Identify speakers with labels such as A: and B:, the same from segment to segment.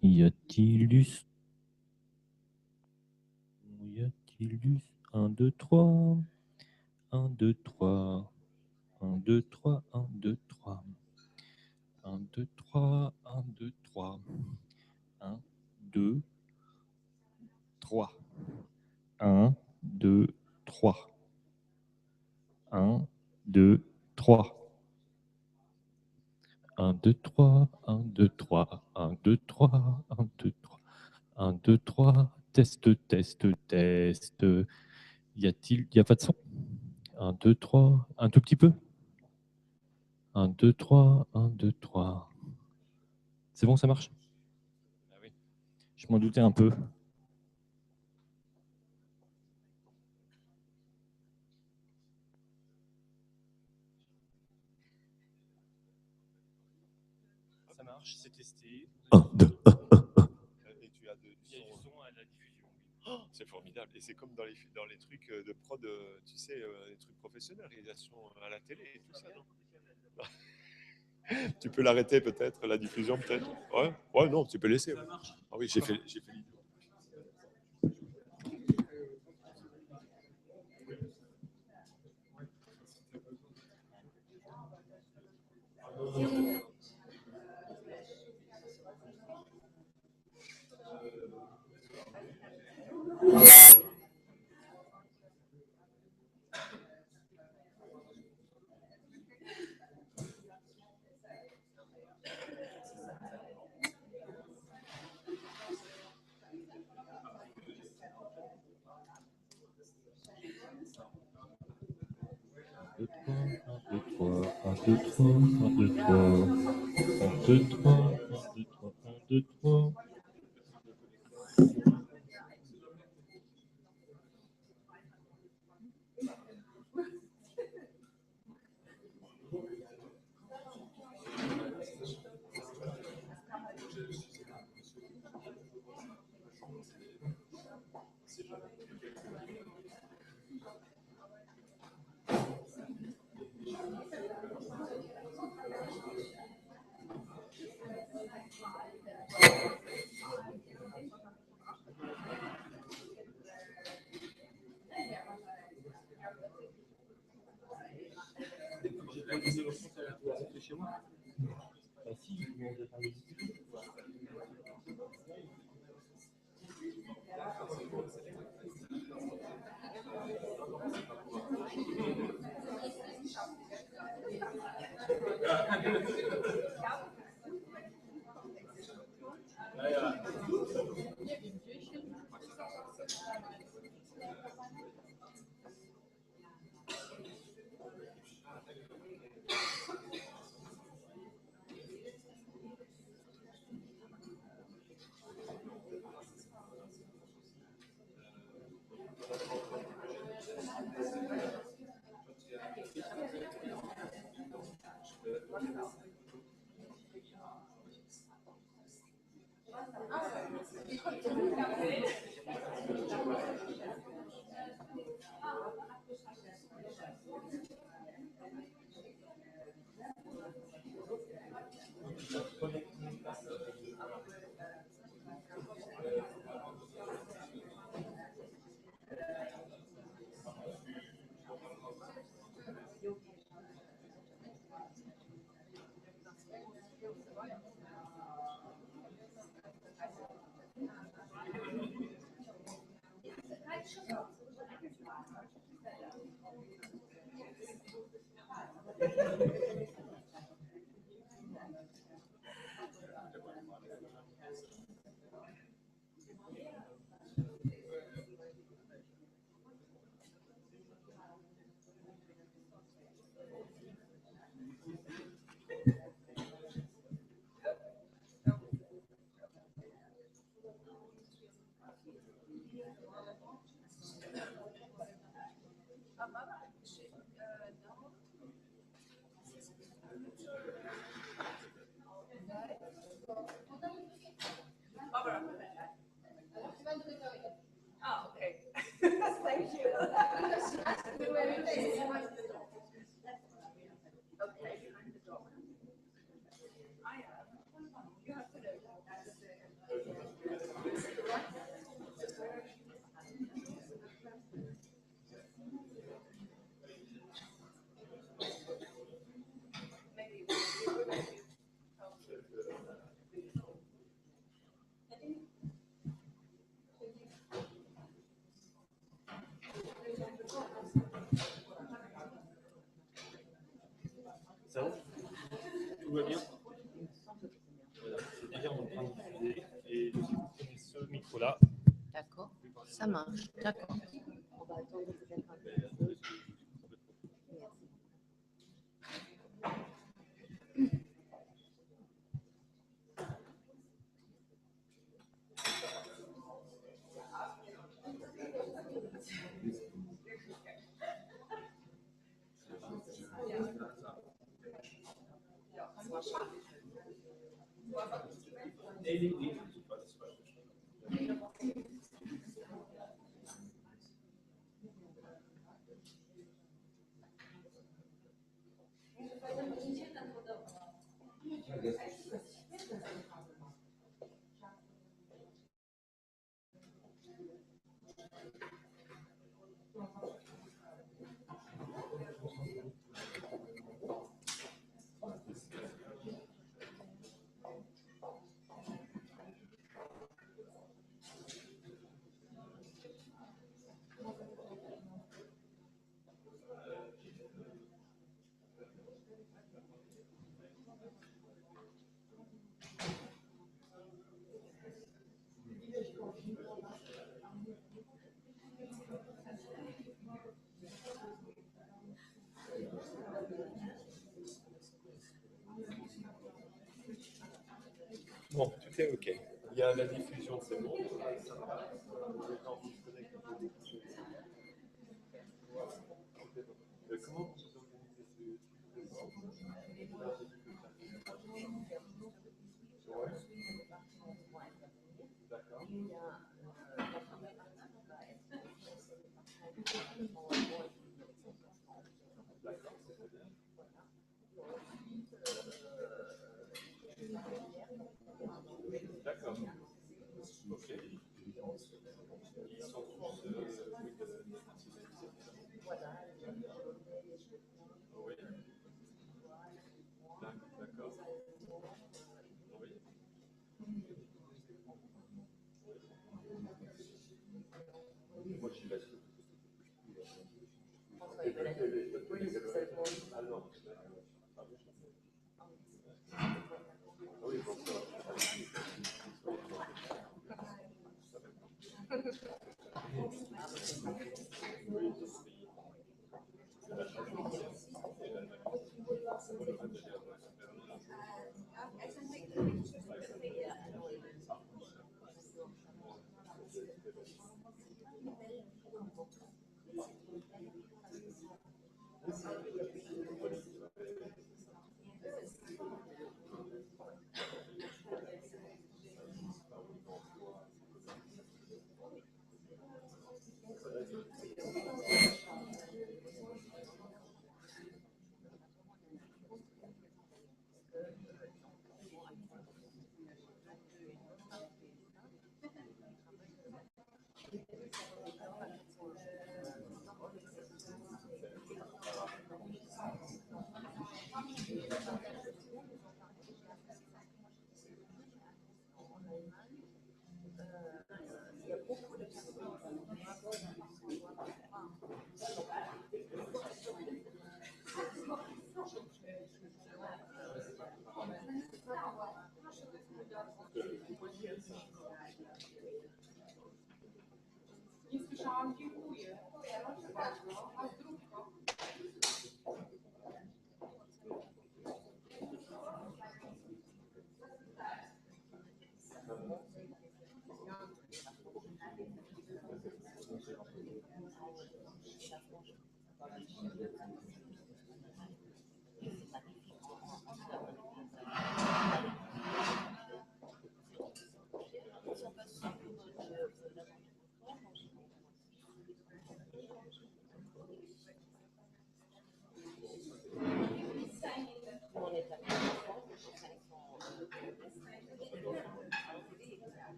A: Y a-t-il 1, 2, 3. 1, 2, 3. 1, 2, 3. 1, 2, 3. 1, 2, 3. 1, 2, 3. 1, 2, 3. 1, 2, 3. 1, 2, 3. 1, 2, 3. 1, 2, 3. 1, 2, 3. 1, 2, 3. 1, 2, 3. Test, test, test. Y a pas de son? 1, 2, 3. Un tout petit peu? 1, 2, 3. 1, 2, 3. C'est bon, ça marche? Ah oui. Je m'en doutais un peu. Ça marche, c'est testé. 1, 2,
B: Et tu as du son à la diffusion. Oh, c'est formidable. Et c'est comme dans les trucs de prod, tu sais, les trucs professionnels, réalisation à la télé et tout ça, non? Tu peux l'arrêter peut-être, la diffusion peut-être. Ouais, non, tu peux laisser. Ouais. Ah oui, j'ai fait l'idée.
A: Ça va? Tout va bien? Voilà, c'est-à-dire on est en train de diffuser et si vous prenez ce micro-là.
C: D'accord, ça marche, d'accord. On va attendre peut-être un peu. Merci.
B: Bon, tout est OK. Il y a la diffusion, c'est bon. Ça va. Comment vous organisez ce truc? D'accord. D'accord, c'est très bien. D'accord. OK. Ils sont tous. Oui. D'accord. Oui. Moi, je suis là. Alors, oui, bonsoir.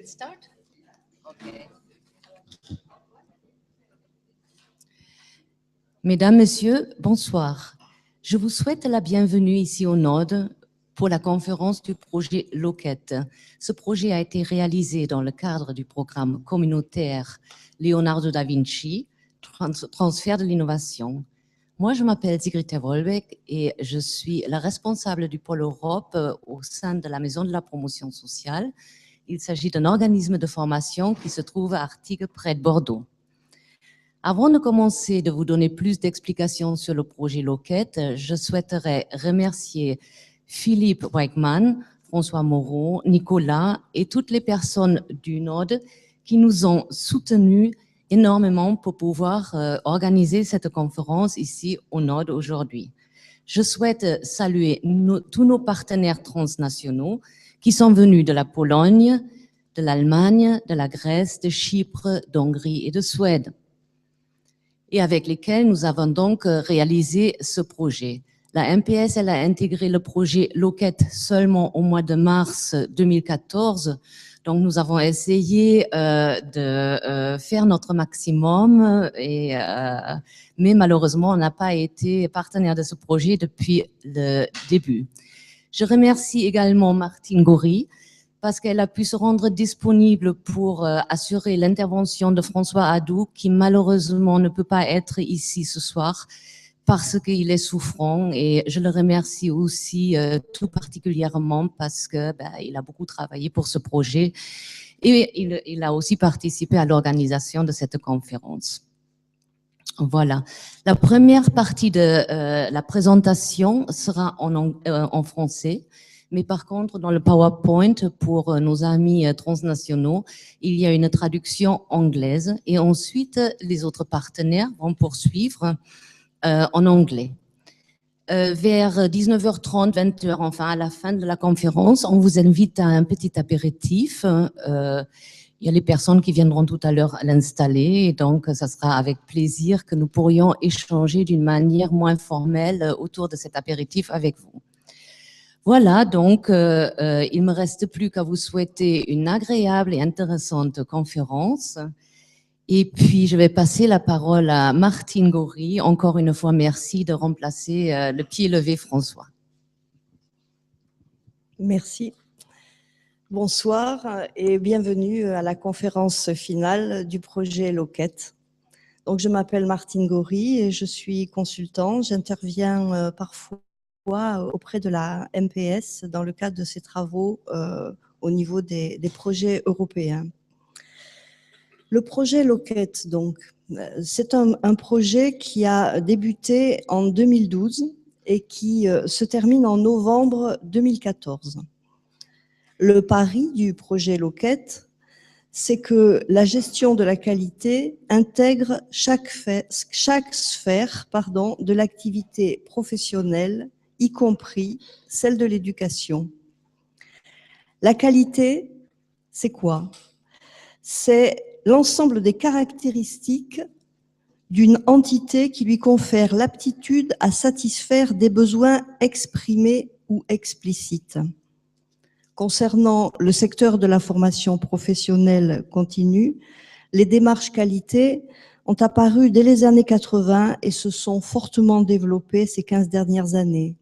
C: Start? Okay.
D: Mesdames, Messieurs, bonsoir. Je vous souhaite la bienvenue ici au Nord pour la conférence du projet LOQUET. Ce projet a été réalisé dans le cadre du programme communautaire Leonardo da Vinci, transfert de l'innovation. Moi, je m'appelle Sigrid Wolbeck et je suis la responsable du pôle Europe au sein de la Maison de la promotion sociale. Il s'agit d'un organisme de formation qui se trouve à Artigues, près de Bordeaux. Avant de commencer de vous donner plus d'explications sur le projet LOQUET, je souhaiterais remercier Philippe Weichmann, François Moreau, Nicolas et toutes les personnes du Nord qui nous ont soutenus énormément pour pouvoir organiser cette conférence ici au Nord aujourd'hui. Je souhaite saluer tous nos partenaires transnationaux qui sont venus de la Pologne, de l'Allemagne, de la Grèce, de Chypre, d'Hongrie et de Suède, et avec lesquels nous avons donc réalisé ce projet. La MPS, elle a intégré le projet LOQUET seulement au mois de mars 2014, Donc, nous avons essayé de faire notre maximum, mais malheureusement, on n'a pas été partenaire de ce projet depuis le début. Je remercie également Martine Goury parce qu'elle a pu se rendre disponible pour assurer l'intervention de François Hadou, qui malheureusement ne peut pas être ici ce soir parce qu'il est souffrant, et je le remercie aussi tout particulièrement parce que il a beaucoup travaillé pour ce projet et il a aussi participé à l'organisation de cette conférence. Voilà. La première partie de la présentation sera en français, mais par contre, dans le PowerPoint, pour nos amis transnationaux, il y a une traduction anglaise, et ensuite, les autres partenaires vont poursuivre en anglais. Vers 19h30, 20h, enfin à la fin de la conférence, on vous invite à un petit apéritif. Il y a les personnes qui viendront tout à l'heure l'installer, et donc ça sera avec plaisir que nous pourrions échanger d'une manière moins formelle autour de cet apéritif avec vous. Voilà, donc il ne me reste plus qu'à vous souhaiter une agréable et intéressante conférence. Et puis, je vais passer la parole à Martine Goury. Encore une fois, merci de remplacer le pied levé François.
E: Merci. Bonsoir et bienvenue à la conférence finale du projet LOQUET. Donc, je m'appelle Martine Goury et je suis consultante. J'interviens parfois auprès de la MPS dans le cadre de ses travaux au niveau des projets européens. Le projet LOQUET, donc, c'est un projet qui a débuté en 2012 et qui se termine en novembre 2014. Le pari du projet LOQUET, c'est que la gestion de la qualité intègre chaque sphère de l'activité professionnelle, y compris celle de l'éducation. La qualité, c'est quoi? C'est l'ensemble des caractéristiques d'une entité qui lui confère l'aptitude à satisfaire des besoins exprimés ou explicites. Concernant le secteur de la formation professionnelle continue, les démarches qualité ont apparu dès les années 80 et se sont fortement développées ces 15 dernières années.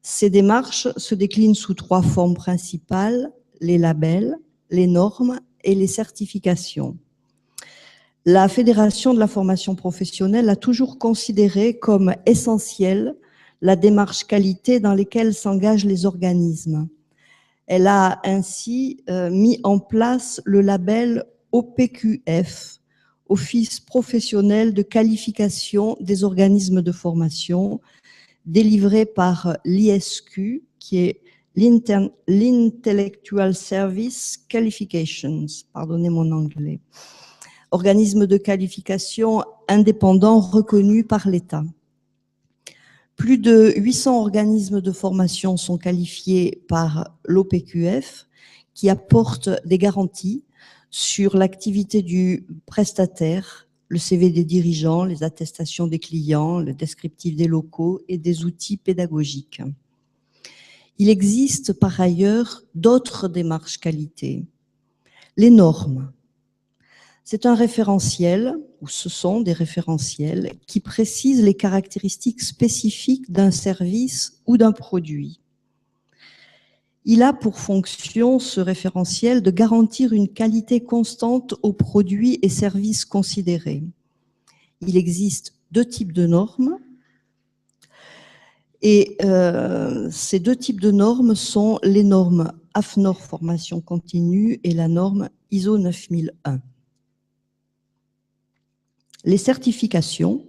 E: Ces démarches se déclinent sous 3 formes principales: les labels, les normes et les certifications. La Fédération de la formation professionnelle a toujours considéré comme essentielle la démarche qualité dans laquelle s'engagent les organismes. Elle a ainsi mis en place le label OPQF, Office professionnel de qualification des organismes de formation, délivré par l'ISQ, qui est l'Intellectual Service Qualifications, pardonnez mon anglais, organisme de qualification indépendant reconnu par l'État. Plus de 800 organismes de formation sont qualifiés par l'OPQF, qui apporte des garanties sur l'activité du prestataire, le CV des dirigeants, les attestations des clients, le descriptif des locaux et des outils pédagogiques. Il existe par ailleurs d'autres démarches qualité. Les normes. C'est un référentiel, ou ce sont des référentiels, qui précisent les caractéristiques spécifiques d'un service ou d'un produit. Il a pour fonction, ce référentiel, de garantir une qualité constante aux produits et services considérés. Il existe 2 types de normes, et ces 2 types de normes sont les normes AFNOR formation continue et la norme ISO 9001. Les certifications,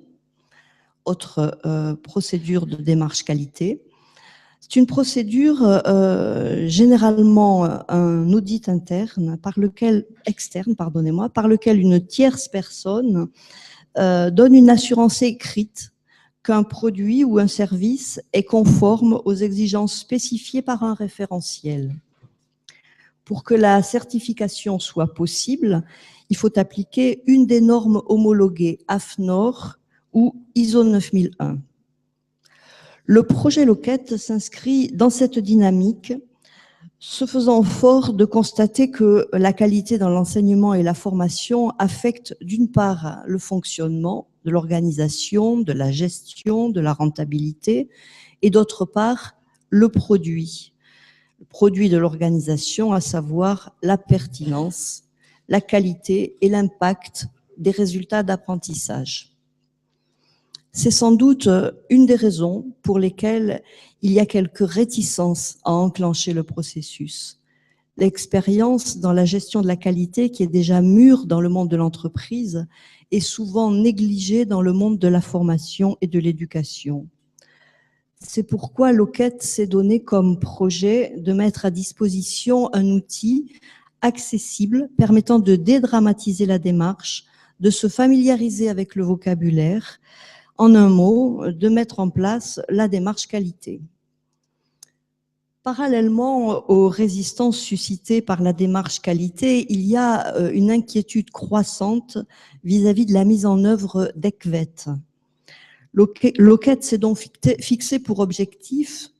E: autre procédure de démarche qualité. C'est une procédure, généralement un audit externe, par lequel une tierce personne donne une assurance écrite qu'un produit ou un service est conforme aux exigences spécifiées par un référentiel. Pour que la certification soit possible, il faut appliquer une des normes homologuées AFNOR ou ISO 9001. Le projet LOQUET s'inscrit dans cette dynamique Se faisant fort de constater que la qualité dans l'enseignement et la formation affecte d'une part le fonctionnement de l'organisation, de la gestion, de la rentabilité, et d'autre part le produit de l'organisation, à savoir la pertinence, la qualité et l'impact des résultats d'apprentissage. C'est sans doute une des raisons pour lesquelles il y a quelques réticences à enclencher le processus. L'expérience dans la gestion de la qualité, qui est déjà mûre dans le monde de l'entreprise, est souvent négligée dans le monde de la formation et de l'éducation. C'est pourquoi LOQUET s'est donné comme projet de mettre à disposition un outil accessible permettant de dédramatiser la démarche, de se familiariser avec le vocabulaire, en un mot, de mettre en place la démarche qualité. Parallèlement aux résistances suscitées par la démarche qualité, il y a une inquiétude croissante vis-à-vis de la mise en œuvre d'EQVET. LOQUET s'est donc fixé pour objectif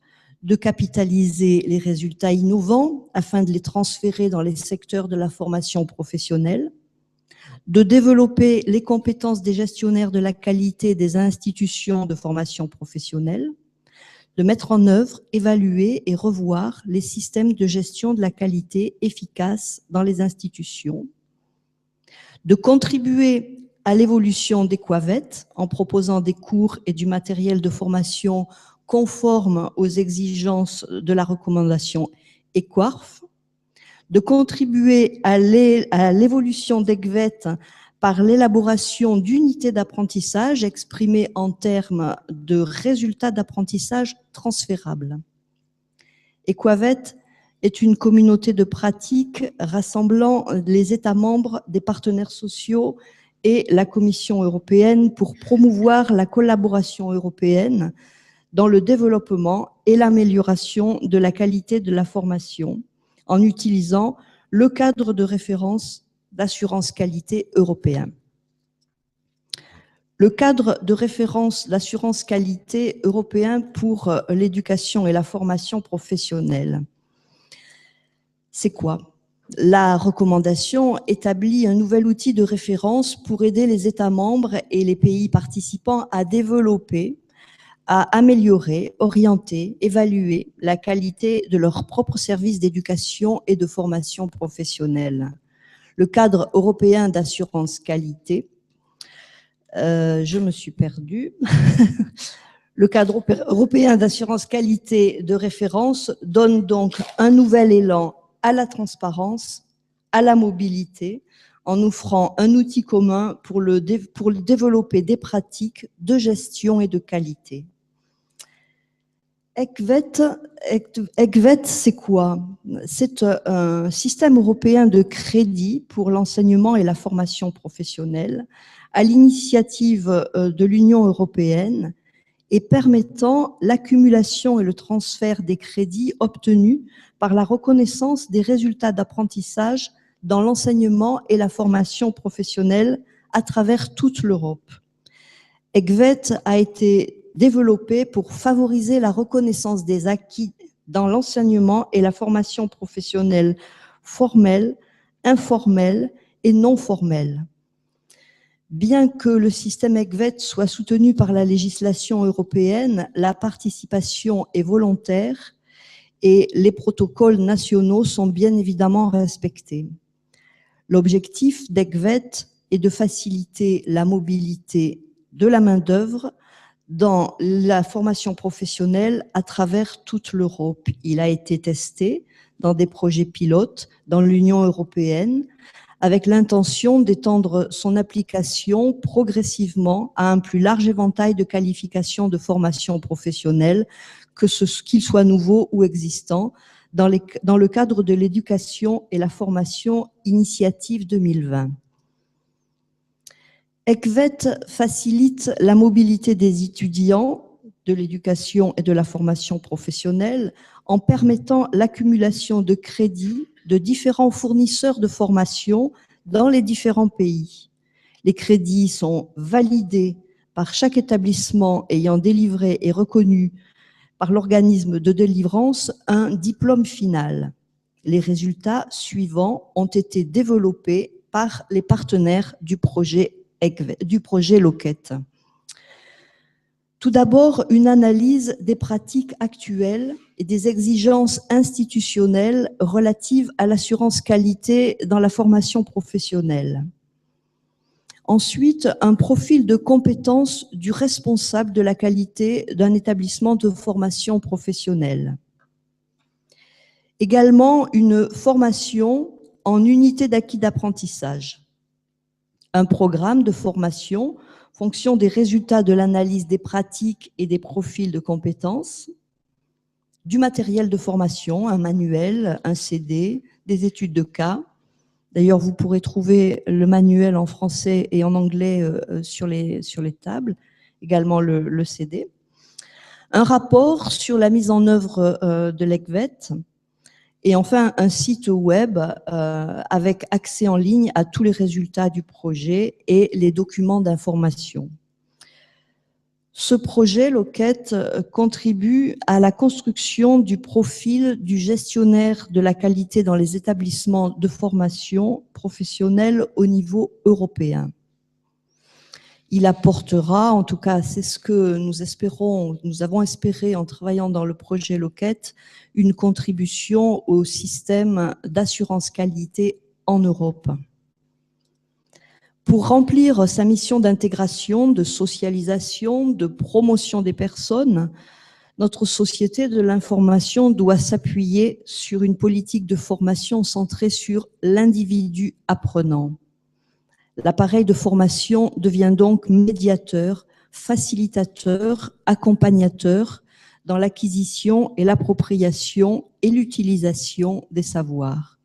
E: de capitaliser les résultats innovants afin de les transférer dans les secteurs de la formation professionnelle, de développer les compétences des gestionnaires de la qualité des institutions de formation professionnelle, de mettre en œuvre, évaluer et revoir les systèmes de gestion de la qualité efficaces dans les institutions, de contribuer à l'évolution des QUAVET en proposant des cours et du matériel de formation conformes aux exigences de la recommandation EQUARF, de contribuer à l'évolution d'EQVET par l'élaboration d'unités d'apprentissage exprimées en termes de résultats d'apprentissage transférables. EQUAVET est une communauté de pratiques rassemblant les États membres, des partenaires sociaux et la Commission européenne pour promouvoir la collaboration européenne dans le développement et l'amélioration de la qualité de la formation, en utilisant le cadre de référence d'assurance qualité européen. Le cadre de référence d'assurance qualité européen pour l'éducation et la formation professionnelle. C'est quoi? La recommandation établit un nouvel outil de référence pour aider les États membres et les pays participants à développer, à améliorer, orienter, évaluer la qualité de leurs propres services d'éducation et de formation professionnelle. Le cadre européen d'assurance qualité, je me suis perdue. Le cadre européen d'assurance qualité de référence donne donc un nouvel élan à la transparence, à la mobilité, en offrant un outil commun pour développer des pratiques de gestion et de qualité. EQVET, c'est quoi? C'est un système européen de crédit pour l'enseignement et la formation professionnelle à l'initiative de l'Union européenne et permettant l'accumulation et le transfert des crédits obtenus par la reconnaissance des résultats d'apprentissage dans l'enseignement et la formation professionnelle à travers toute l'Europe. EQVET a été développé pour favoriser la reconnaissance des acquis dans l'enseignement et la formation professionnelle formelle, informelle et non formelle. Bien que le système EQVET soit soutenu par la législation européenne, la participation est volontaire et les protocoles nationaux sont bien évidemment respectés. L'objectif d'EQVET est de faciliter la mobilité de la main-d'œuvre dans la formation professionnelle à travers toute l'Europe. Il a été testé dans des projets pilotes dans l'Union européenne avec l'intention d'étendre son application progressivement à un plus large éventail de qualifications de formation professionnelle, qu'ils soient nouveaux ou existants, dans le cadre de l'éducation et la formation Initiative 2020. EQVET facilite la mobilité des étudiants de l'éducation et de la formation professionnelle en permettant l'accumulation de crédits de différents fournisseurs de formation dans les différents pays. Les crédits sont validés par chaque établissement ayant délivré et reconnu par l'organisme de délivrance un diplôme final. Les résultats suivants ont été développés par les partenaires du projet LOQUET. Tout d'abord, une analyse des pratiques actuelles et des exigences institutionnelles relatives à l'assurance qualité dans la formation professionnelle. Ensuite, un profil de compétences du responsable de la qualité d'un établissement de formation professionnelle. Également, une formation en unité d'acquis d'apprentissage. Un programme de formation en fonction des résultats de l'analyse des pratiques et des profils de compétences. Du matériel de formation, un manuel, un CD, des études de cas. D'ailleurs, vous pourrez trouver le manuel en français et en anglais sur les tables, également le CD. Un rapport sur la mise en œuvre de l'EQVET et enfin un site web avec accès en ligne à tous les résultats du projet et les documents d'information. Ce projet LOQUET contribue à la construction du profil du gestionnaire de la qualité dans les établissements de formation professionnelle au niveau européen. Il apportera, en tout cas c'est ce que nous avons espéré en travaillant dans le projet LOQUET, une contribution au système d'assurance qualité en Europe. Pour remplir sa mission d'intégration, de socialisation, de promotion des personnes, notre société de l'information doit s'appuyer sur une politique de formation centrée sur l'individu apprenant. L'appareil de formation devient donc médiateur, facilitateur, accompagnateur dans l'acquisition et l'appropriation et l'utilisation des savoirs.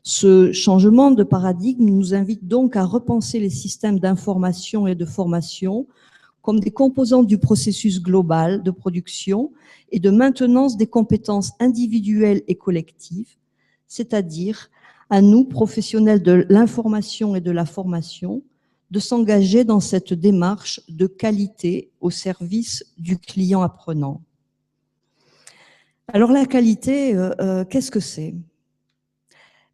E: Ce changement de paradigme nous invite donc à repenser les systèmes d'information et de formation comme des composants du processus global de production et de maintenance des compétences individuelles et collectives, c'est-à-dire à nous, professionnels de l'information et de la formation, de s'engager dans cette démarche de qualité au service du client apprenant. Alors la qualité, qu'est-ce que c'est ?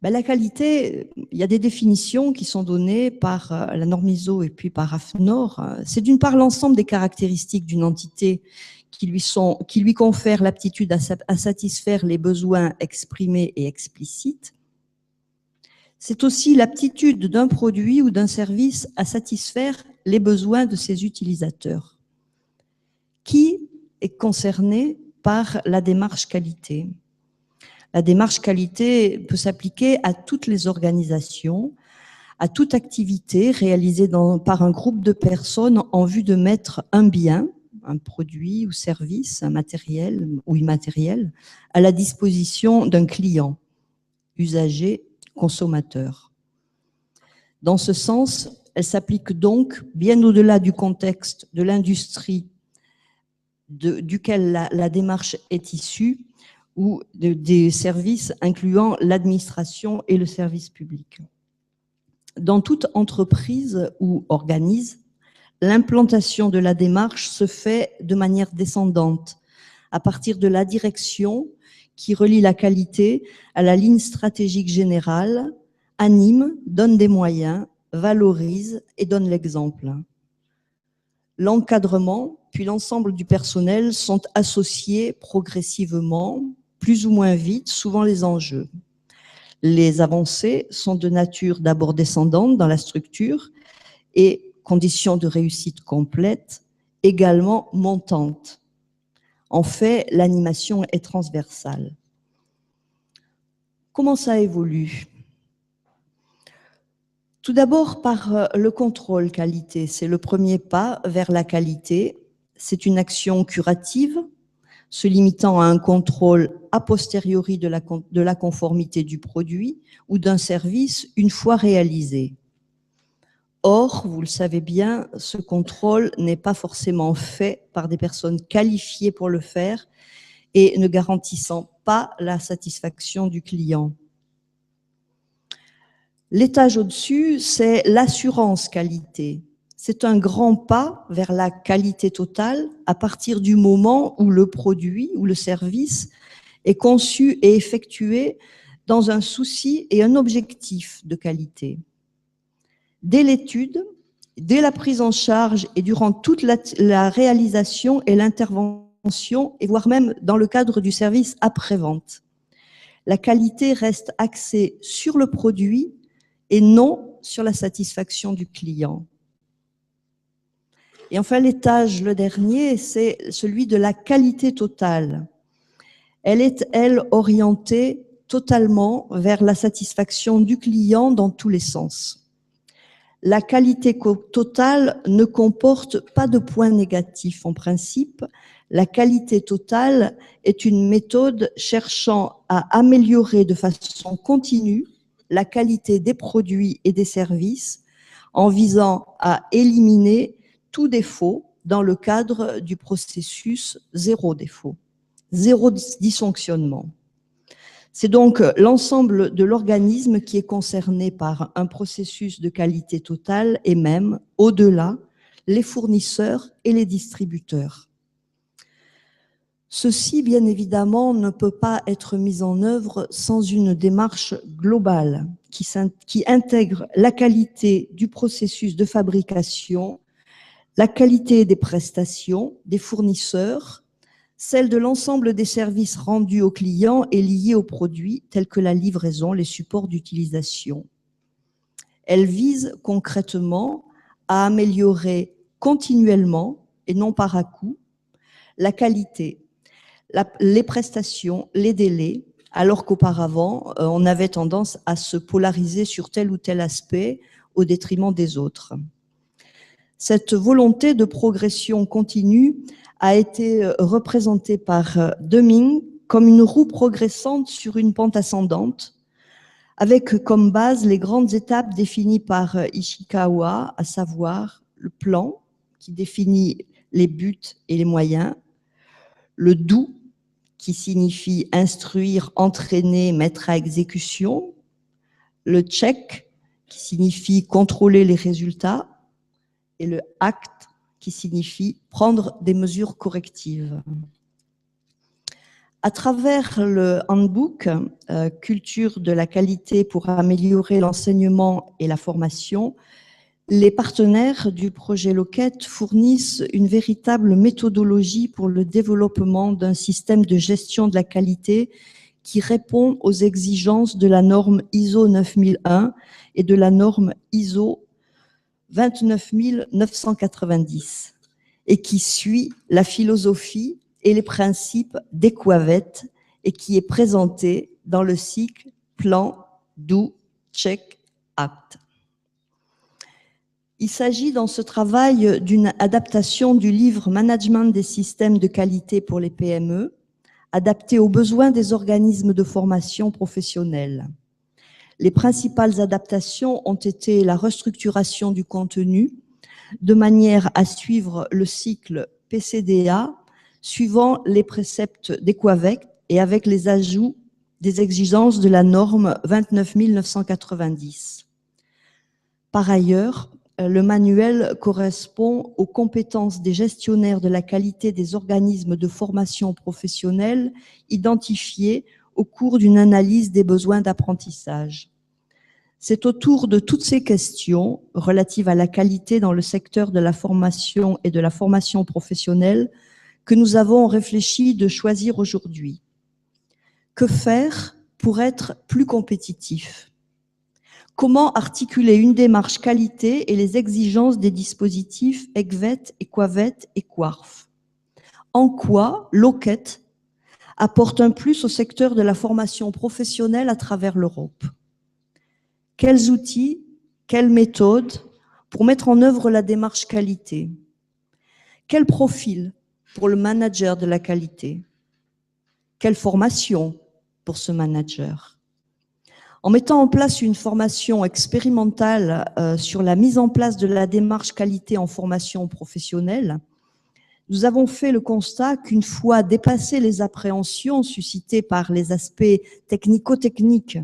E: La qualité, il y a des définitions qui sont données par la norme ISO et puis par AFNOR. C'est d'une part l'ensemble des caractéristiques d'une entité qui lui confèrent l'aptitude à satisfaire les besoins exprimés et explicites. C'est aussi l'aptitude d'un produit ou d'un service à satisfaire les besoins de ses utilisateurs. Qui est concerné par la démarche qualité ? La démarche qualité peut s'appliquer à toutes les organisations, à toute activité réalisée par un groupe de personnes en vue de mettre un bien, un produit ou service, un matériel ou immatériel, à la disposition d'un client, usager, consommateur. Dans ce sens, elle s'applique donc bien au-delà du contexte de l'industrie duquel la démarche est issue, ou des services incluant l'administration et le service public. Dans toute entreprise ou organisme, l'implantation de la démarche se fait de manière descendante, à partir de la direction qui relie la qualité à la ligne stratégique générale, anime, donne des moyens, valorise et donne l'exemple. L'encadrement, puis l'ensemble du personnel sont associés progressivement, plus ou moins vite, souvent les enjeux. Les avancées sont de nature d'abord descendante dans la structure et, conditions de réussite complète, également montante. En fait, l'animation est transversale. Comment ça évolue ? Tout d'abord par le contrôle qualité. C'est le premier pas vers la qualité. C'est une action curative, se limitant à un contrôle a posteriori de la conformité du produit ou d'un service une fois réalisé. Or, vous le savez bien, ce contrôle n'est pas forcément fait par des personnes qualifiées pour le faire et ne garantissant pas la satisfaction du client. L'étage au-dessus, c'est l'assurance qualité. C'est un grand pas vers la qualité totale à partir du moment où le produit ou le service est conçu et effectué dans un souci et un objectif de qualité. Dès l'étude, dès la prise en charge et durant toute la réalisation et l'intervention, et voire même dans le cadre du service après-vente. La qualité reste axée sur le produit et non sur la satisfaction du client. Et enfin, l'étage, le dernier, c'est celui de la qualité totale. Elle est, elle, orientée totalement vers la satisfaction du client dans tous les sens. La qualité totale ne comporte pas de points négatifs en principe. La qualité totale est une méthode cherchant à améliorer de façon continue la qualité des produits et des services en visant à éliminer tout défaut dans le cadre du processus zéro défaut, zéro dysfonctionnement. C'est donc l'ensemble de l'organisme qui est concerné par un processus de qualité totale et même, au-delà, les fournisseurs et les distributeurs. Ceci, bien évidemment, ne peut pas être mis en œuvre sans une démarche globale qui intègre la qualité du processus de fabrication, la qualité des prestations des fournisseurs, celle de l'ensemble des services rendus aux clients et liés aux produits, tels que la livraison, les supports d'utilisation. Elle vise concrètement à améliorer continuellement, et non par à-coup, la qualité, les prestations, les délais, alors qu'auparavant, on avait tendance à se polariser sur tel ou tel aspect au détriment des autres. Cette volonté de progression continue a été représentée par Deming comme une roue progressante sur une pente ascendante, avec comme base les grandes étapes définies par Ishikawa, à savoir le plan, qui définit les buts et les moyens, le do, qui signifie instruire, entraîner, mettre à exécution, le check, qui signifie contrôler les résultats, et le act, qui signifie prendre des mesures correctives. À travers le handbook « Culture de la qualité pour améliorer l'enseignement et la formation », les partenaires du projet LOQUET fournissent une véritable méthodologie pour le développement d'un système de gestion de la qualité qui répond aux exigences de la norme ISO 9001 et de la norme ISO 29990 et qui suit la philosophie et les principes des QUAVET et qui est présenté dans le cycle Plan, Do, Check, Act. Il s'agit dans ce travail d'une adaptation du livre « Management des systèmes de qualité pour les PME », adapté aux besoins des organismes de formation professionnelle. Les principales adaptations ont été la restructuration du contenu, de manière à suivre le cycle PCDA, suivant les préceptes des QUAVET et avec les ajouts des exigences de la norme 29990. Par ailleurs, le manuel correspond aux compétences des gestionnaires de la qualité des organismes de formation professionnelle identifiés au cours d'une analyse des besoins d'apprentissage. C'est autour de toutes ces questions relatives à la qualité dans le secteur de la formation et de la formation professionnelle que nous avons réfléchi de choisir aujourd'hui. Que faire pour être plus compétitif ? Comment articuler une démarche qualité et les exigences des dispositifs ECVET, EQUAVET et QUARF? En quoi LOQUET apporte un plus au secteur de la formation professionnelle à travers l'Europe? Quels outils, quelles méthodes pour mettre en œuvre la démarche qualité? Quel profil pour le manager de la qualité? Quelle formation pour ce manager? En mettant en place une formation expérimentale sur la mise en place de la démarche qualité en formation professionnelle, nous avons fait le constat qu'une fois dépassées les appréhensions suscitées par les aspects technico-techniques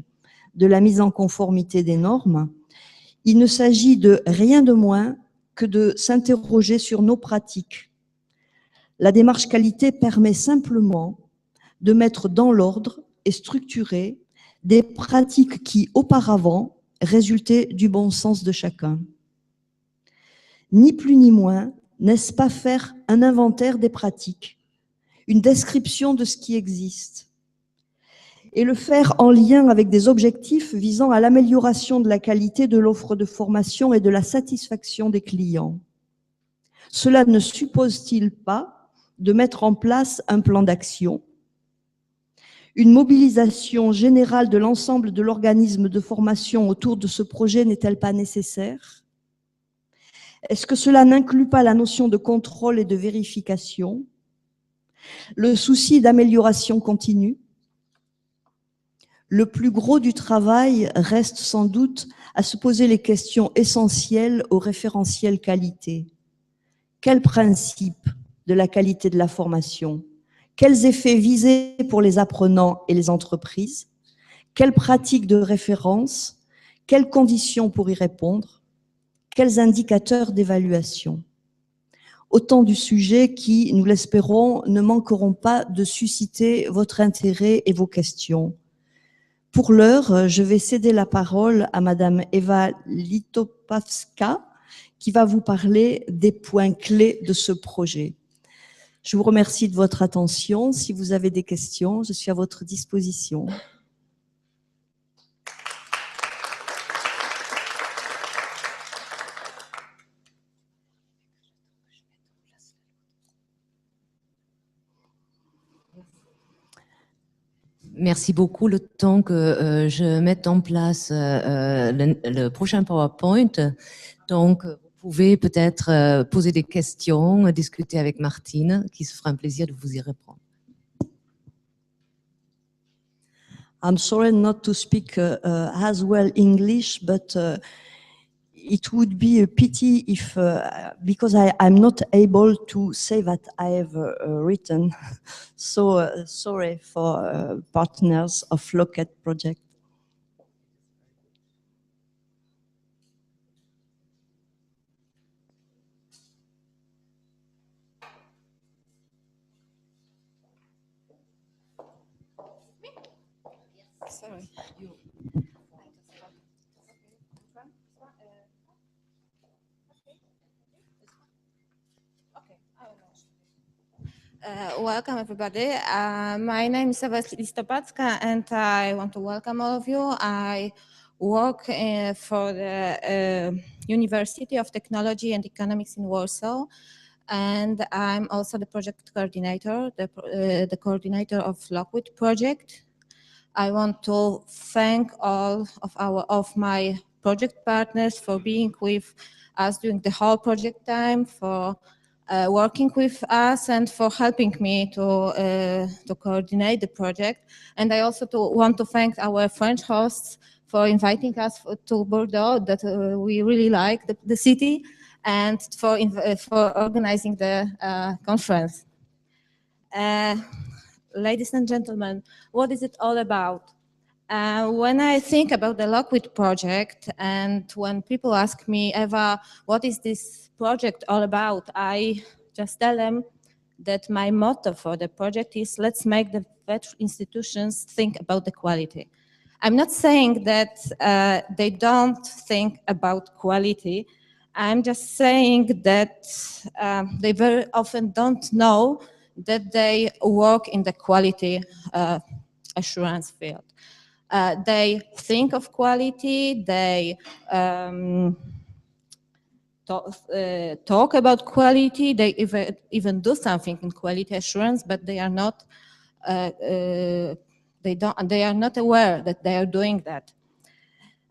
E: de la mise en conformité des normes, il ne s'agit de rien de moins que de s'interroger sur nos pratiques. La démarche qualité permet simplement de mettre dans l'ordre et structurer des pratiques qui, auparavant, résultaient du bon sens de chacun. Ni plus ni moins, n'est-ce pas faire un inventaire des pratiques, une description de ce qui existe, et le faire en lien avec des objectifs visant à l'amélioration de la qualité de l'offre de formation et de la satisfaction des clients. Cela ne suppose-t-il pas de mettre en place un plan d'action? Une mobilisation générale de l'ensemble de l'organisme de formation autour de ce projet n'est-elle pas nécessaire? Est-ce que cela n'inclut pas la notion de contrôle et de vérification? Le souci d'amélioration continue? Le plus gros du travail reste sans doute à se poser les questions essentielles au référentiel qualité. Quels principes de la qualité de la formation? Quels effets visés pour les apprenants et les entreprises? Quelles pratiques de référence? Quelles conditions pour y répondre? Quels indicateurs d'évaluation? Autant du sujet qui, nous l'espérons, ne manqueront pas de susciter votre intérêt et vos questions. Pour l'heure, je vais céder la parole à Madame Eva Litopavska, qui va vous parler des points clés de ce projet. Je vous remercie de votre attention. Si vous avez des questions, je suis à votre disposition.
D: Merci beaucoup. Le temps que je mette en place le prochain PowerPoint, donc vous pouvez peut-être poser des questions, discuter avec Martine, qui se fera un plaisir de vous y répondre.
E: I'm sorry not to speak as well English, but it would be a pity if, because I'm not able to say that I have written. So sorry for partners of LOQUET project.
C: Sorry. Welcome everybody. My name is Eva Litopavska and I want to welcome all of you. I work for the University of Technology and Economics in Warsaw, and I'm also the project coordinator, the coordinator of LOQUET project. I want to thank all of my project partners for being with us during the whole project time, for working with us and for helping me to coordinate the project. And I also want to thank our French hosts for inviting us to Bordeaux, that we really like the city, and for organizing the conference. Ladies and gentlemen, what is it all about? When I think about the LOQUET project, and when people ask me, Eva, what is this project all about? I just tell them that my motto for the project is, let's make the VET institutions think about the quality. I'm not saying that they don't think about quality. I'm just saying that they very often don't know that they work in the quality assurance field. They think of quality, they talk about quality, they even do something in quality assurance, but they are not they are not aware that they are doing that.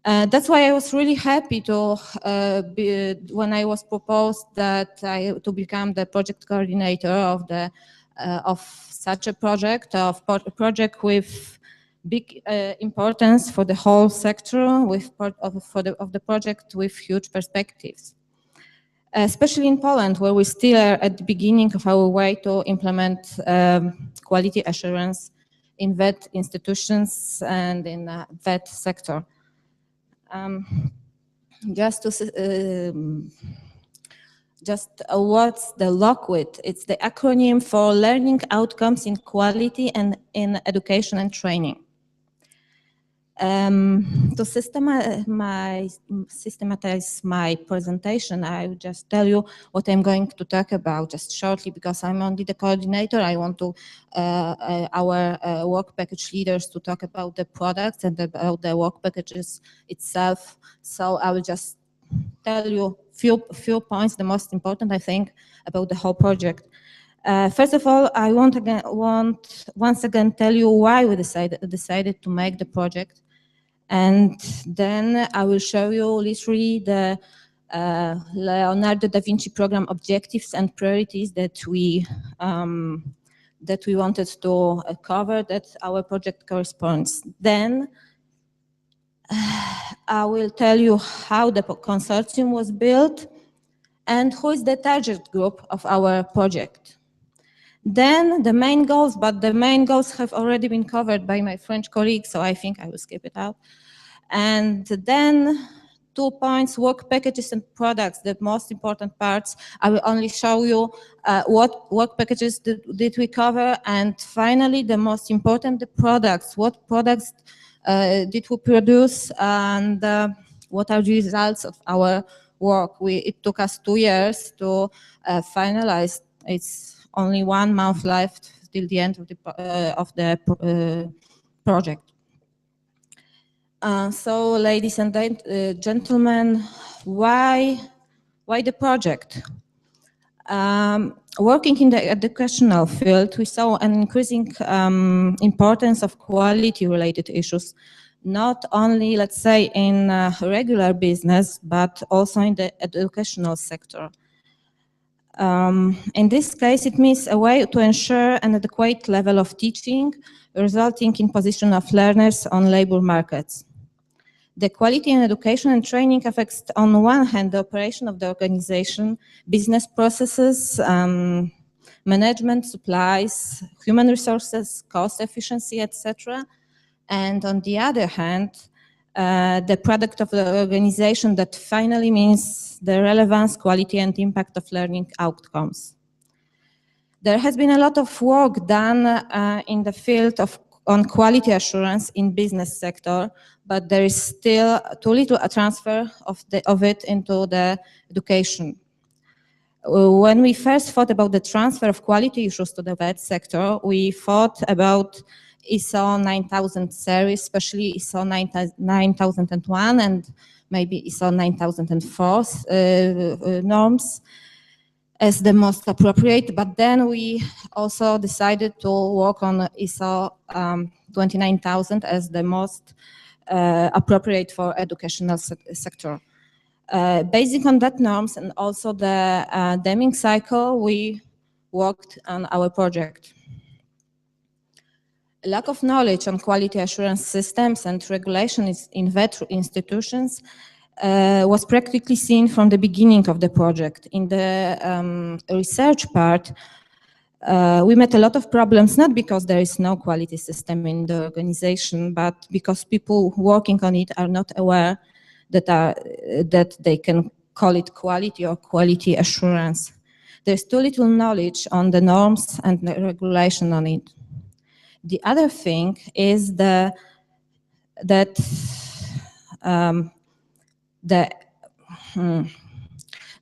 C: That's why I was really happy to when I was proposed that to become the project coordinator of such a project, a project with big importance for the whole sector, with of the project with huge perspectives. Especially in Poland, where we still are at the beginning of our way to implement quality assurance in VET institutions and in the VET sector. What's the LOQUET? It's the acronym for Learning Outcomes in Quality and in Education and Training. To systematize my presentation, I will just tell you what I'm going to talk about just shortly, because I'm only the coordinator. I want to our work package leaders to talk about the products and about the work packages itself. So I will just tell you few points, the most important, I think, about the whole project. First of all, I want once again tell you why we decided to make the project, and then I will show you literally the Leonardo da Vinci program objectives and priorities that we wanted to cover, that our project corresponds. Then I will tell you how the consortium was built and who is the target group of our project. Then the main goals, but the main goals have already been covered by my French colleague, so I think I will skip it out. And then 2 points, work packages and products, the most important parts. I will only show you what work packages did we cover, and finally the most important, the products. What products did we produce, and what are the results of our work? It took us 2 years to finalize. It's only 1 month left till the end of the project. So, ladies and gentlemen, why the project? Working in the educational field, we saw an increasing importance of quality-related issues, not only, let's say, in regular business, but also in the educational sector. In this case, it means a way to ensure an adequate level of teaching, resulting in position of learners on labor markets. The quality in education and training affects, on one hand, the operation of the organization, business processes, management, supplies, human resources, cost efficiency, etc. And on the other hand, the product of the organization, that finally means the relevance, quality, and impact of learning outcomes. There has been a lot of work done in the field on quality assurance in business sector, but there is still too little a transfer of it into the education. When we first thought about the transfer of quality issues to the VET sector, we thought about ISO 9000 series, especially ISO 9001 and maybe ISO 9004 norms as the most appropriate, but then we also decided to work on ISO 29000 as the most appropriate for educational sector. Based on that norms and also the Deming cycle, we worked on our project. A lack of knowledge on quality assurance systems and regulations in VET institutions was practically seen from the beginning of the project. In the research part, we met a lot of problems, not because there is no quality system in the organization, but because people working on it are not aware that they can call it quality or quality assurance. There's too little knowledge on the norms and the regulation on it. The other thing is the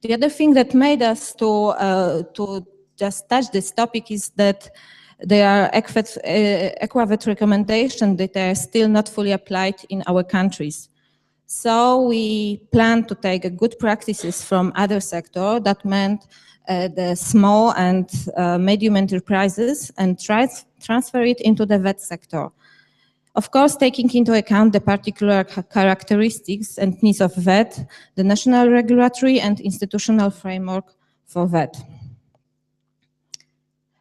C: other thing that made us to just touch this topic is that there are EQUAVET recommendations that are still not fully applied in our countries. So we plan to take good practices from other sectors, that meant the small and medium enterprises, and transfer it into the VET sector. Of course, taking into account the particular characteristics and needs of VET, the national regulatory and institutional framework for VET.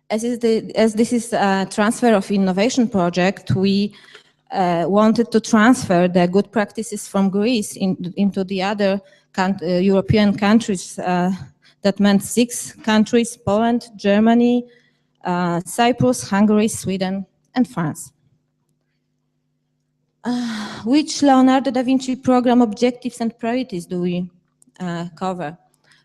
C: As this is a transfer of innovation project, we wanted to transfer the good practices from Greece into the other European countries. That meant 6 countries: Poland, Germany, Cyprus, Hungary, Sweden, and France. Which Leonardo da Vinci program objectives and priorities do we cover?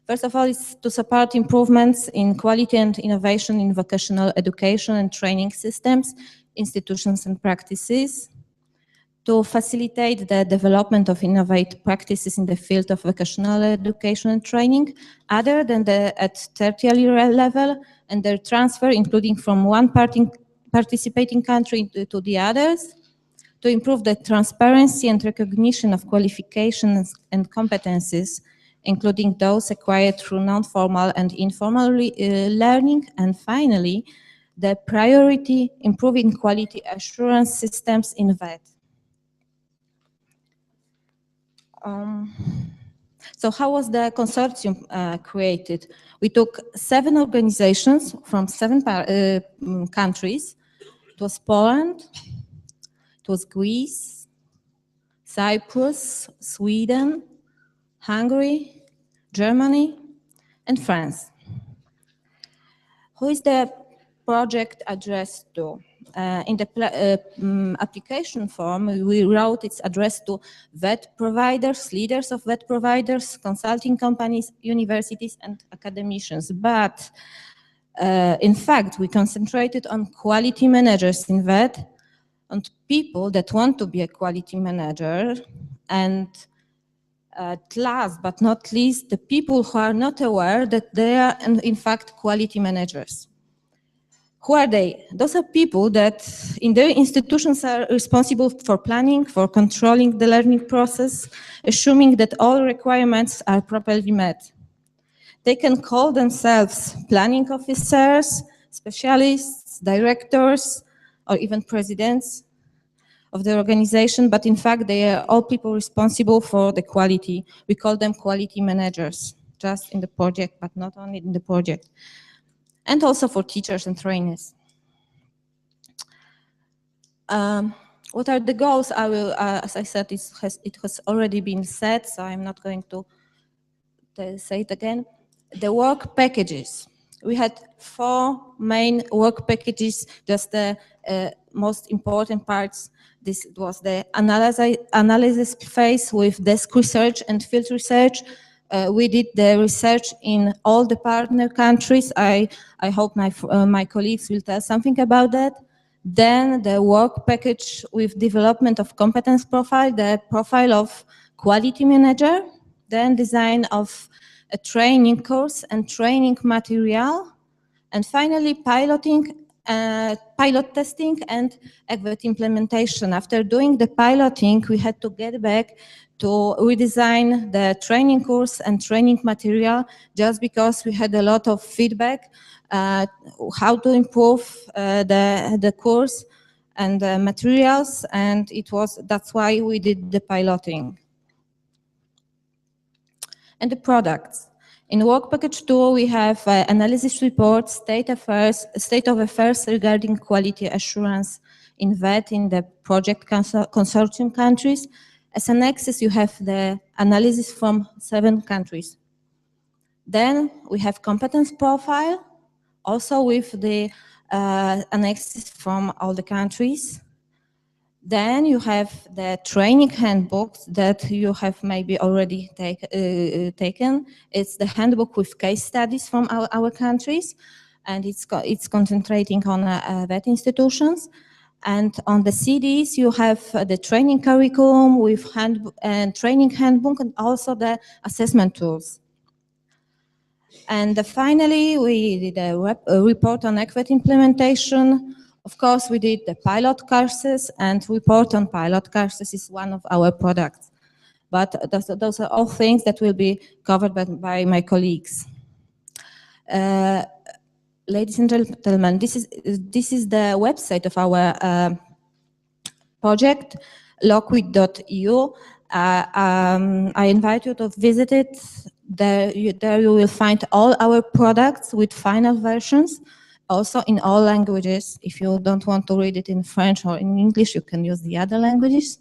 C: First of all, it's to support improvements in quality and innovation in vocational education and training systems, institutions and practices. to facilitate the development of innovative practices in the field of vocational education and training, other than at tertiary level, and their transfer, including from one participating country to the others, to improve the transparency and recognition of qualifications and competencies, including those acquired through non-formal and informal learning, and finally, the priority improving quality assurance systems in VET. So how was the consortium created? We took 7 organizations from 7 countries. It was Poland, it was Greece, Cyprus, Sweden, Hungary, Germany, and France. Who is the project addressed to? In the application form, we wrote it's addressed to VET providers, leaders of VET providers, consulting companies, universities, and academicians. But in fact, we concentrated on quality managers in VET, on people that want to be a quality manager, and last but not least, the people who are not aware that they are in fact quality managers. Who are they? Those are people that in their institutions are responsible for planning, for controlling the learning process, assuming that all requirements are properly met. They can call themselves planning officers, specialists, directors, or even presidents of the organization, but in fact they are all people responsible for the quality. We call them quality managers, just in the project, but not only in the project. And also for teachers and trainers. What are the goals? I will, as I said, it has already been said, so I'm not going to say it again. The work packages. We had 4 main work packages, just the most important parts. This was the analysis phase with desk research and field research. We did the research in all the partner countries. I hope my colleagues will tell something about that. Then the work package with development of competence profile, the profile of quality manager, then design of a training course and training material, and finally piloting, pilot testing and ECVET implementation. After doing the piloting, we had to get back to redesign the training course and training material, just because we had a lot of feedback how to improve the course and the materials, and that's why we did the piloting. And the products. In work package 2, we have analysis reports, state of affairs regarding quality assurance in VET in the project consortium countries. As an access, you have the analysis from 7 countries. Then we have competence profile, also with the annexes from all the countries. Then you have the training handbooks that you have maybe already taken. It's the handbook with case studies from our countries, and it's concentrating on VET institutions. And on the CDs, you have the training curriculum with training handbook, and also the assessment tools. And finally, we did a report on ECVET implementation. Of course, we did the pilot courses, and report on pilot courses is one of our products. But those are all things that will be covered by my colleagues. Ladies and gentlemen, this is the website of our project, loquet.eu. I invite you to visit it. There you will find all our products with final versions, also in all languages. If you don't want to read it in French or in English, you can use the other languages.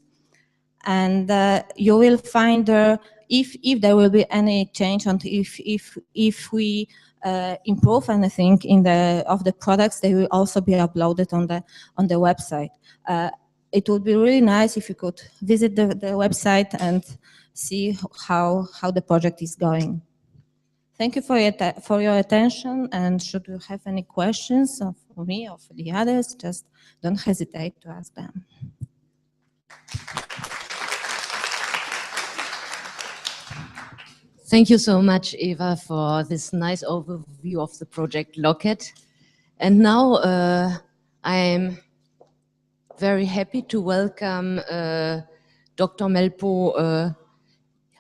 C: And you will find there, if there will be any change, and if we improve anything of the products, they will also be uploaded on the website. It would be really nice if you could visit the website and see how the project is going. Thank you for your attention, and should you have any questions for me or for the others, just don't hesitate to ask them.
D: Thank you so much, Eva, for this nice overview of the project LOQUET. And now I'm very happy to welcome Dr. Melpo.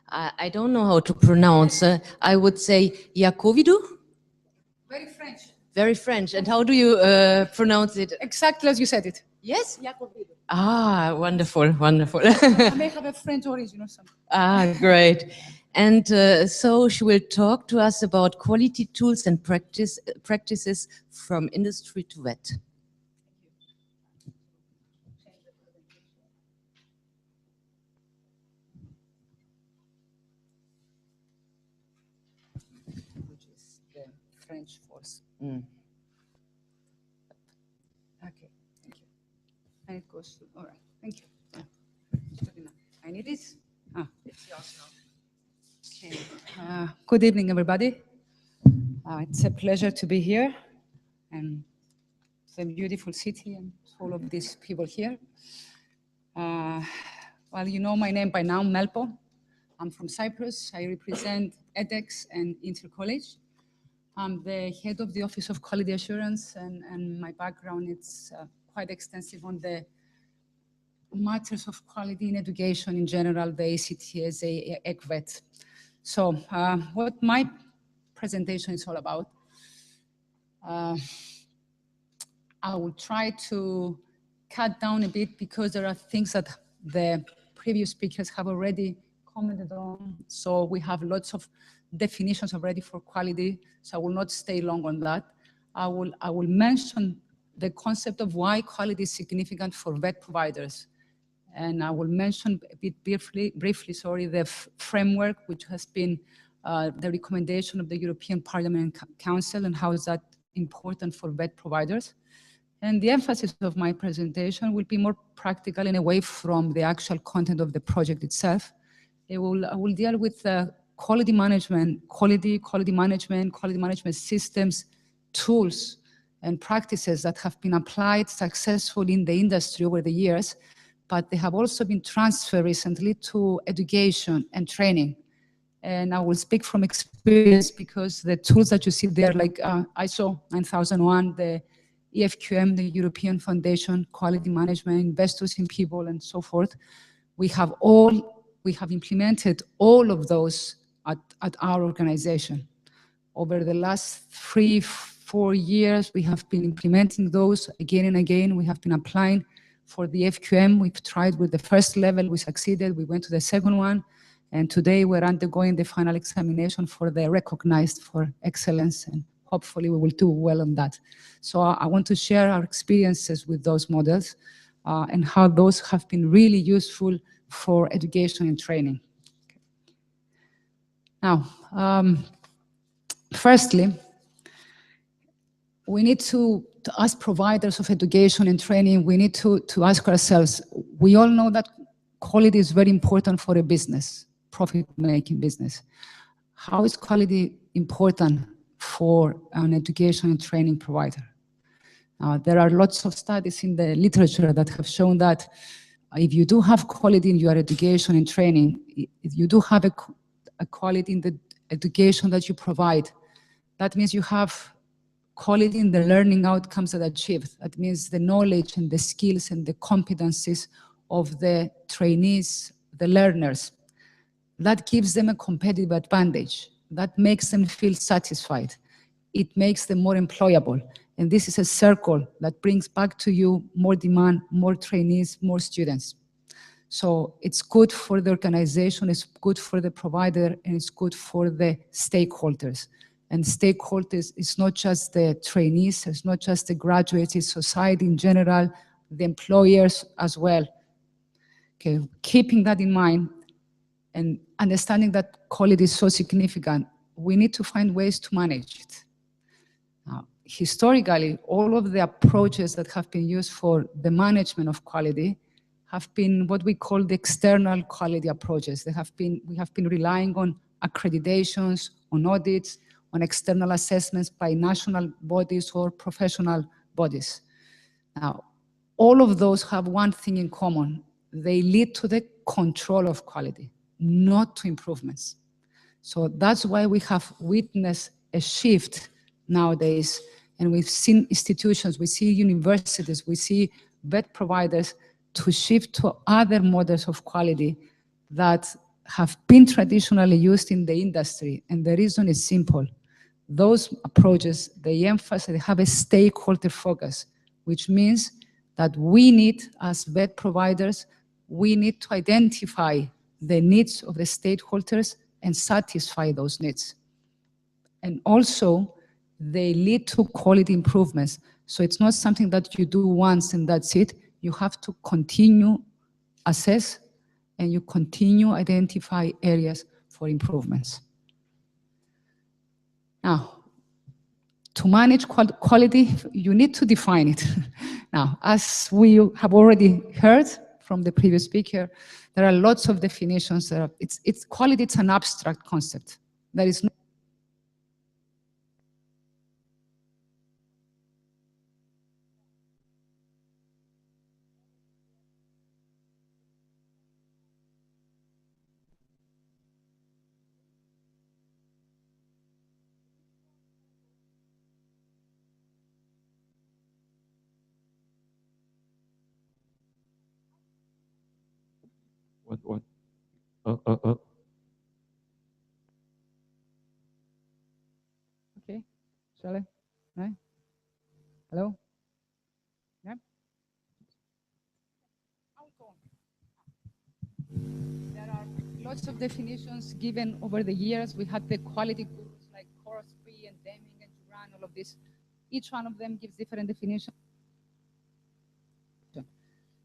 D: I don't know how to pronounce. I would say Iacovidou?
F: Very French.
D: Very French. And how do you pronounce it?
F: Exactly as you said it.
D: Yes? Ah, wonderful, wonderful.
F: I may have a French origin or something.
D: Ah, great. And so she will talk to us about quality tools and practices from industry to vet.
F: Which is the French force.
D: Mm.
F: Okay, thank you. And it goes to, all right, thank you. I need this. Ah, it's yours now. Okay. Good evening, everybody. It's a pleasure to be here, and it's a beautiful city and all of these people here. Well, you know my name by now, Melpo. I'm from Cyprus. I represent edX and Intercollege. I'm the head of the Office of Quality Assurance, and my background is quite extensive on the matters of quality in education in general, the ACTS, ECVET. So what my presentation is all about, I will try to cut down a bit because there are things that the previous speakers have already commented on. So we have lots of definitions already for quality, so I will not stay long on that. I will mention the concept of why quality is significant for vet providers. And I will mention a bit briefly, the framework, which has been the recommendation of the European Parliament and Council, and how is that important for vet providers. And the emphasis of my presentation will be more practical and away from the actual content of the project itself. I will deal with quality management systems, tools, and practices that have been applied successfully in the industry over the years, but they have also been transferred recently to education and training. And I will speak from experience because the tools that you see there, like ISO 9001, the EFQM, the European Foundation, Quality Management, Investors in People, and so forth, we have implemented all of those at our organization. Over the last 3-4 years, we have been implementing those again and again. We have been applying for the FQM. We've tried with the first level, we succeeded, we went to the second one, and today we're undergoing the final examination for the recognized for excellence, and hopefully we will do well on that. So I want to share our experiences with those models and how those have been really useful for education and training. Now, firstly, we need to as providers of education and training, we need to ask ourselves, we all know that quality is very important for a business, profit-making business. How is quality important for an education and training provider? There are lots of studies in the literature that have shown that if you do have quality in your education and training, if you do have a quality in the education that you provide, that means you have quality in the learning outcomes that are achieved. That means the knowledge and the skills and the competencies of the trainees, the learners. That gives them a competitive advantage. That makes them feel satisfied. It makes them more employable. And this is a circle that brings back to you more demand, more trainees, more students. So it's good for the organization, it's good for the provider, and it's good for the stakeholders. And stakeholders, it's not just the trainees, it's not just the graduates, it's society in general, the employers as well. Okay, keeping that in mind and understanding that quality is so significant, we need to find ways to manage it. Now, historically, all of the approaches that have been used for the management of quality have been what we call the external quality approaches. We have been relying on accreditations, on audits, on external assessments by national bodies or professional bodies. Now, all of those have one thing in common. They lead to the control of quality, not to improvements. So that's why we have witnessed a shift nowadays, and we've seen institutions, we see universities, we see vet providers to shift to other models of quality that have been traditionally used in the industry. And the reason is simple. Those approaches, they emphasize, they have a stakeholder focus, which means that we need, as vet providers, we need to identify the needs of the stakeholders and satisfy those needs. And also, they lead to quality improvements. So it's not something that you do once and that's it. You have to continue, assess, and you continue identify areas for improvements. Now, to manage quality, you need to define it. Now, as we have already heard from the previous speaker, there are lots of definitions. Quality, it's an abstract concept. There is no
A: What?
F: Okay, shall I? Right? Hello? Yeah? There are lots of definitions given over the years. We had the quality gurus like Crosby and Deming and Duran, all of this. Each one of them gives different definitions.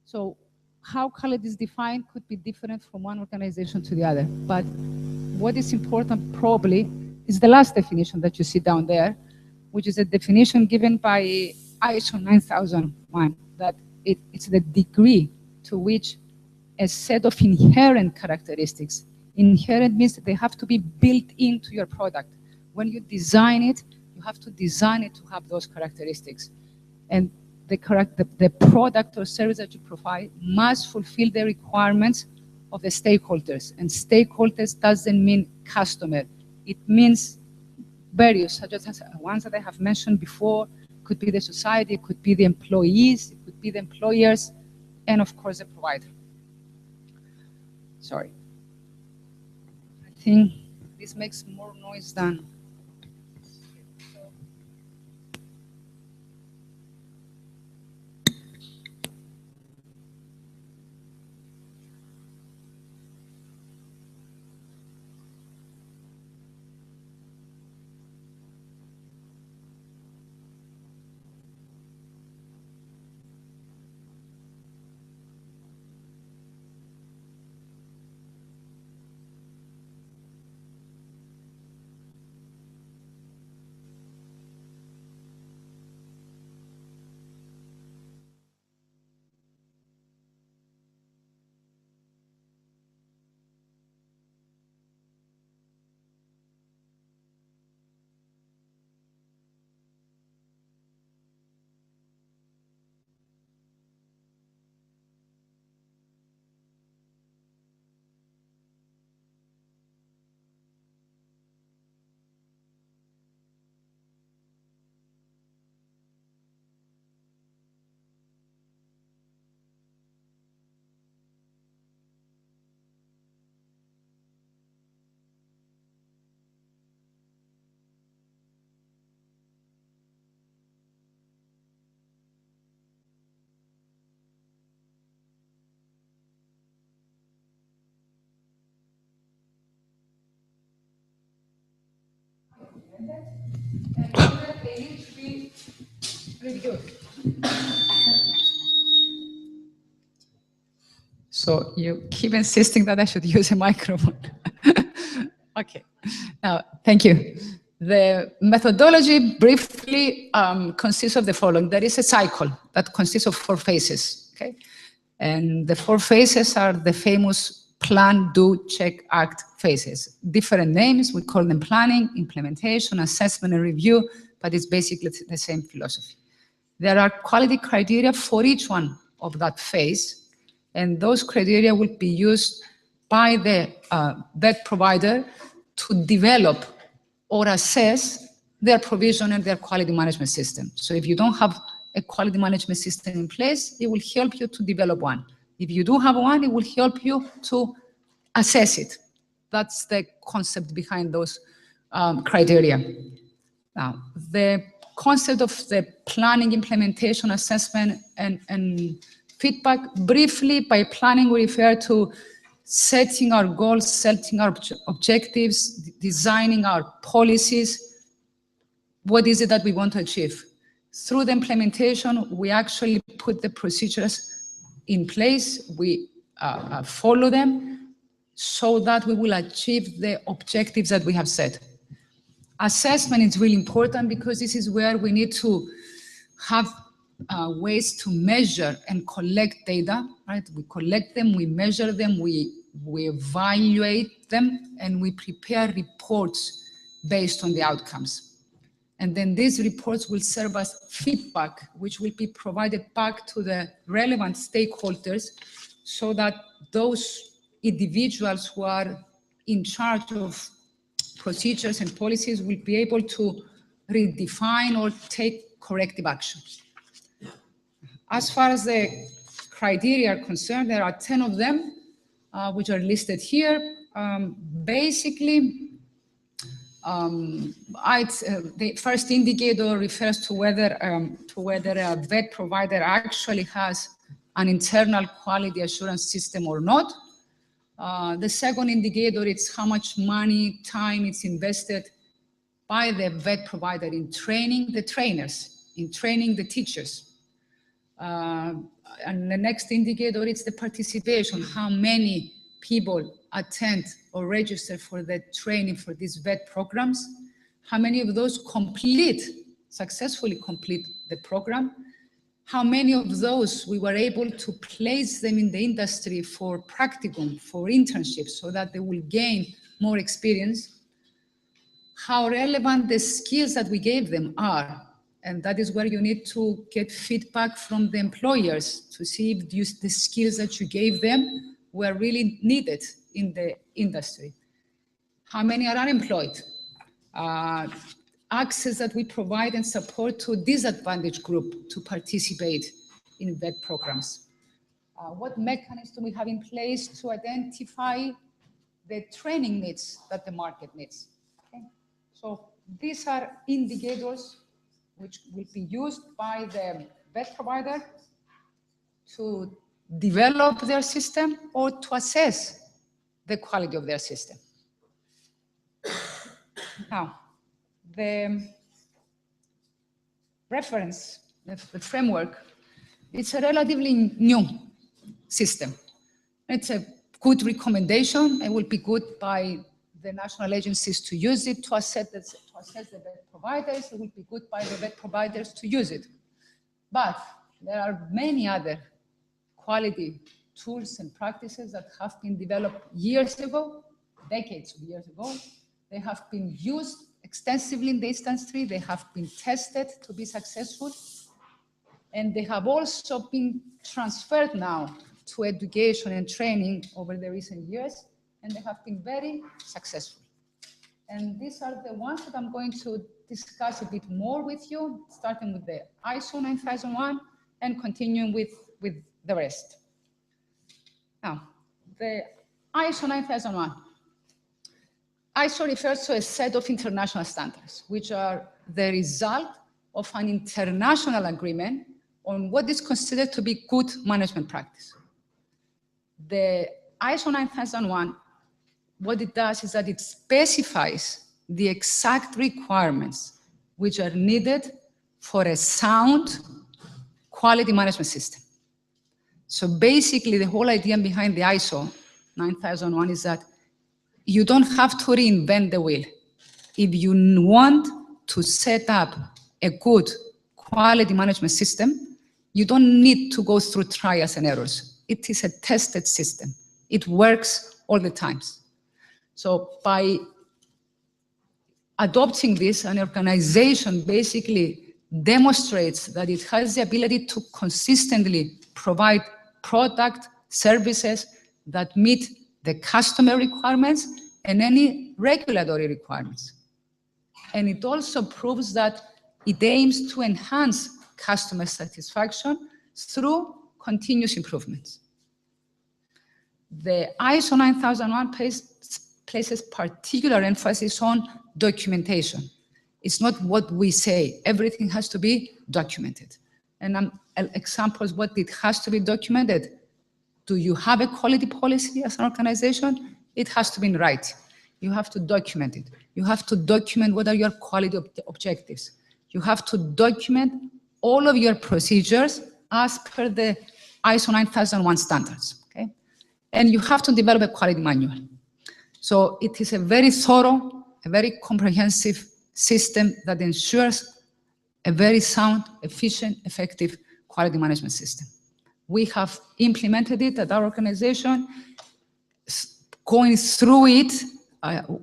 F: So how quality is defined could be different from one organization to the other. But what is important probably is the last definition that you see down there, which is a definition given by ISO 9001, that it's the degree to which a set of inherent characteristics. Inherent means that they have to be built into your product. When you design it, you have to design it to have those characteristics. And the product or service that you provide must fulfill the requirements of the stakeholders. And stakeholders doesn't mean customer. It means various, such as ones that I have mentioned before. Could be the society, it could be the employees, it could be the employers, and of course the provider. Sorry. I think this makes more noise than... They need to be really good. So you keep insisting that I should use a microphone. Okay. Now, thank you. The methodology briefly consists of the following. There is a cycle that consists of 4 phases. Okay, and the 4 phases are the famous plan, do, check, act phases. Different names, we call them planning, implementation, assessment, and review, but it's basically the same philosophy. There are quality criteria for each one of that phase, and those criteria will be used by the vet provider to develop or assess their provision and their quality management system. So if you don't have a quality management system in place, it will help you to develop one. If you do have one, it will help you to assess it. That's the concept behind those criteria. Now, the concept of the planning, implementation, assessment, and feedback, briefly, by planning, we refer to setting our goals, setting our objectives, designing our policies. What is it that we want to achieve? Through the implementation, we actually put the procedures in place, we follow them so that we will achieve the objectives that we have set. Assessment is really important because this is where we need to have ways to measure and collect data, right? We collect them, we measure them, we evaluate them, and we prepare reports based on the outcomes. And then these reports will serve as feedback, which will be provided back to the relevant stakeholders so that those individuals who are in charge of procedures and policies will be able to redefine or take corrective action. As far as the criteria are concerned, there are 10 of them, which are listed here. Basically, the first indicator refers to whether a vet provider actually has an internal quality assurance system or not. The second indicator is how much money, time it's invested by the vet provider in training the trainers, in training the teachers. And the next indicator is the participation, how many people attend or register for the training for these vet programs, how many of those successfully complete the program, how many of those we were able to place them in the industry for practicum, for internships, so that they will gain more experience, how relevant the skills that we gave them are. And that is where you need to get feedback from the employers to see if the skills that you gave them were really needed in the industry. How many are unemployed? Access that we provide and support to disadvantaged group to participate in vet programs. What mechanism we have in place to identify the training needs that the market needs. Okay? So these are indicators which will be used by the vet provider to develop their system or to assess the quality of their system. Now, the reference, the framework, it's a relatively new system. It's a good recommendation. It will be good by the national agencies to use it to assess the vet providers. It will be good by the vet providers to use it. But there are many other quality tools and practices that have been developed years ago, decades of years ago. They have been used extensively in the industry. They have been tested to be successful. And they have also been transferred now to education and training over the recent years. And they have been very successful. And these are the ones that I'm going to discuss a bit more with you, starting with the ISO 9001 and continuing with the rest. Now, the ISO 9001. ISO refers to a set of international standards, which are the result of an international agreement on what is considered to be good management practice. The ISO 9001, what it does is that it specifies the exact requirements which are needed for a sound quality management system. So basically, the whole idea behind the ISO 9001 is that you don't have to reinvent the wheel. If you want to set up a good quality management system, you don't need to go through trials and errors. It is a tested system. It works all the time. So by adopting this, an organization basically demonstrates that it has the ability to consistently provide product, services that meet the customer requirements and any regulatory requirements. And it also proves that it aims to enhance customer satisfaction through continuous improvements. The ISO 9001 places particular emphasis on documentation. It's not what we say. Everything has to be documented. And examples what it has to be documented. Do you have a quality policy as an organization? It has to be in writing. You have to document it. You have to document what are your quality objectives. You have to document all of your procedures as per the ISO 9001 standards, okay? And you have to develop a quality manual. So it is a very thorough, a very comprehensive system that ensures a very sound, efficient, effective quality management system. We have implemented it at our organization. Going through it,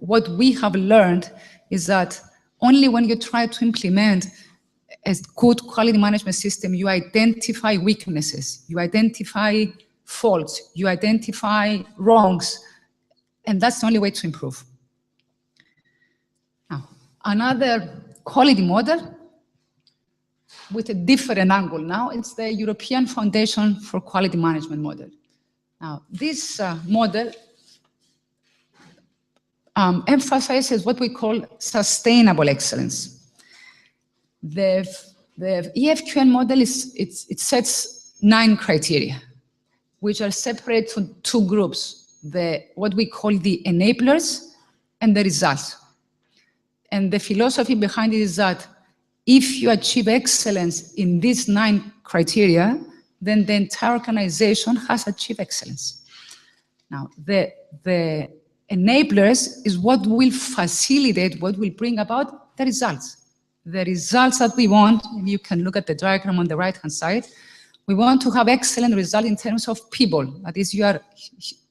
F: what we have learned is that only when you try to implement a good quality management system, you identify weaknesses, you identify faults, you identify wrongs, and that's the only way to improve. Now, another quality model with a different angle now, it's the European Foundation for Quality Management model. Now, this model emphasizes what we call sustainable excellence. The EFQM model it sets 9 criteria, which are separated to 2 groups: what we call the enablers and the results. And the philosophy behind it is that if you achieve excellence in these 9 criteria, then the entire organization has achieved excellence. Now, the enablers is what will facilitate, what will bring about the results. The results that we want, and you can look at the diagram on the right-hand side, we want to have excellent results in terms of people. That is, you are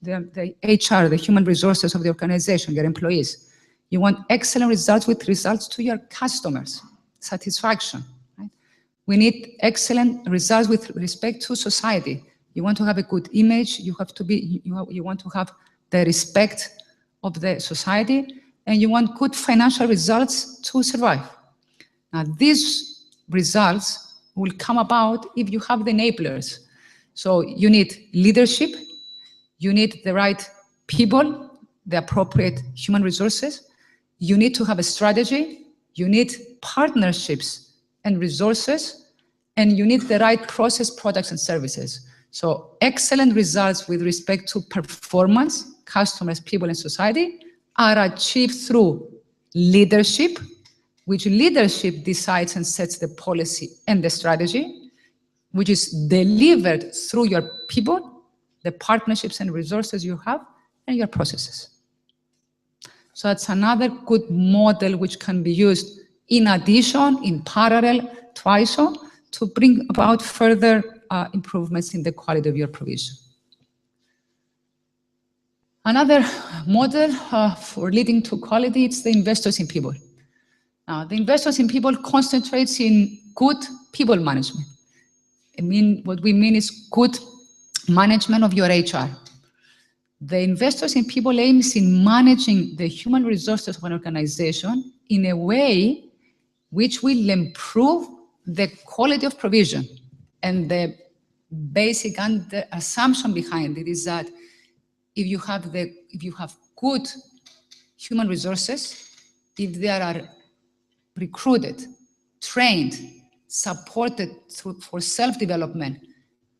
F: the HR, the human resources of the organization, your employees. You want excellent results with results to your customers, satisfaction. Right? We need excellent results with respect to society. You want to have a good image. You have to be. You want to have the respect of the society, and you want good financial results to survive. Now, these results will come about if you have the enablers. So you need leadership, you need the right people, the appropriate human resources, you need to have a strategy, you need partnerships and resources, and you need the right process, products, and services. So excellent results with respect to performance, customers, people, and society are achieved through leadership, which leadership decides and sets the policy and the strategy, which is delivered through your people, the partnerships and resources you have, and your processes. So that's another good model which can be used in addition, in parallel to ISO, to bring about further improvements in the quality of your provision. Another model for leading to quality, it's the investors in people. Now, the investors in people concentrates in good people management. What we mean is good management of your HR. The investors in people aims in managing the human resources of an organization in a way which will improve the quality of provision. And the basic assumption behind it is that if you have good human resources, if they are recruited, trained, supported for self-development,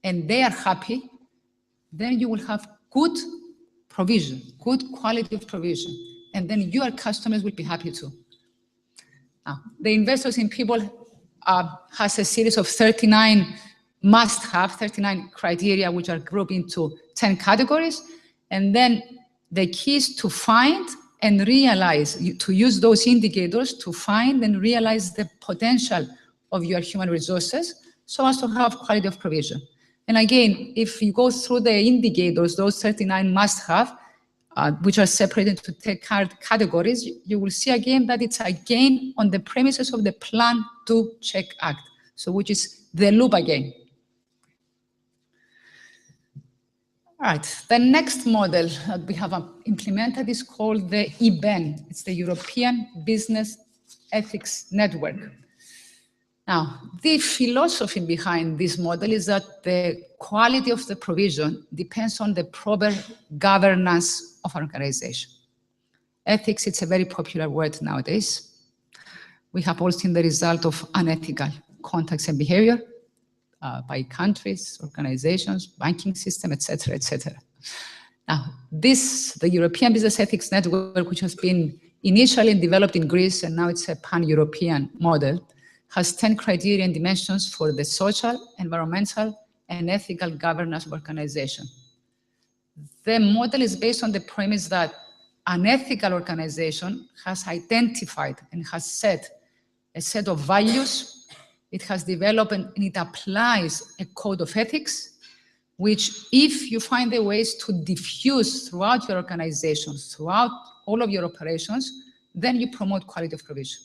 F: and they are happy, then you will have good provision, good quality of provision, and then your customers will be happy too. Now, the investors in people has a series of 39 39 criteria, which are grouped into 10 categories, and then the key is to find and realize, to use those indicators to find and realize the potential of your human resources so as to have quality of provision. And again, if you go through the indicators, those 39 must-have, which are separated into 10 categories, you will see again that it's again on the premises of the Plan, Do, Check, Act, so which is the loop again. All right, the next model that we have implemented is called the EBEN. It's the European Business Ethics Network. Now, the philosophy behind this model is that the quality of the provision depends on the proper governance of an organization. Ethics, it's a very popular word nowadays. We have all seen the result of unethical contacts and behavior by countries, organizations, banking system, etc., etc. Now, the European Business Ethics Network, which has been initially developed in Greece and now it's a pan-European model, has 10 criteria and dimensions for the social, environmental, and ethical governance of organization. The model is based on the premise that an ethical organization has identified and has set a set of values. It has developed and it applies a code of ethics, which if you find the ways to diffuse throughout your organizations, throughout all of your operations, then you promote quality of provision.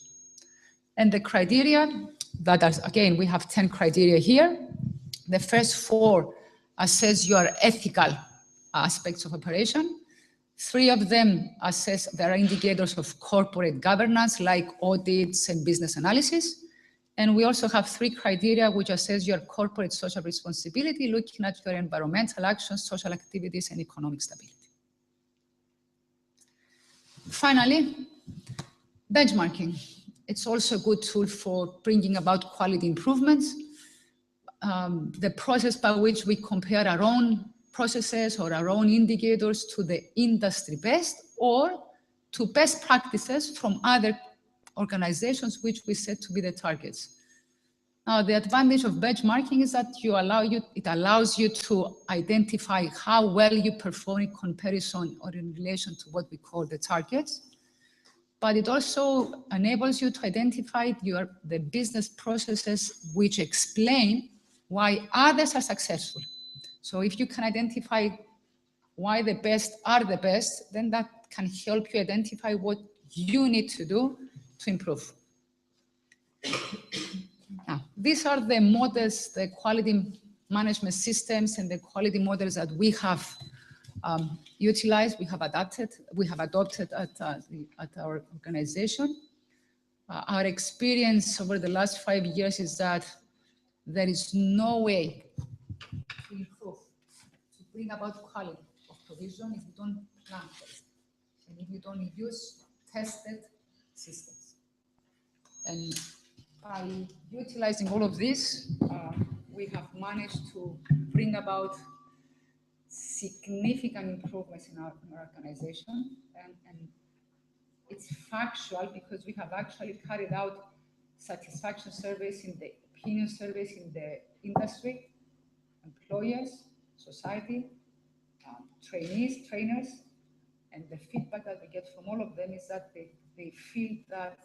F: And the criteria that are, again, we have 10 criteria here. The first 4 assess your ethical aspects of operation. 3 of them assess, there are indicators of corporate governance like audits and business analysis. And we also have 3 criteria which assess your corporate social responsibility, looking at your environmental actions, social activities, and economic stability. Finally, benchmarking. It's also a good tool for bringing about quality improvements. The process by which we compare our own processes or our own indicators to the industry best or to best practices from other organizations which we set to be the targets. Now, the advantage of benchmarking is that it allows you to identify how well you perform in comparison or in relation to what we call the targets. But it also enables you to identify the business processes which explain why others are successful. So if you can identify why the best are the best, then that can help you identify what you need to do to improve. Now, these are the models, the quality management systems and the quality models that we have utilized, we have adopted at our organization. Our experience over the last 5 years is that there is no way to improve, to bring about quality of provision if you don't plan for it, and if you don't use tested systems. And by utilizing all of this, we have managed to bring about significant improvements in our organization, and it's factual because we have actually carried out satisfaction surveys, in the opinion surveys in the industry, employers, society, trainees, trainers, and the feedback that we get from all of them is that they feel that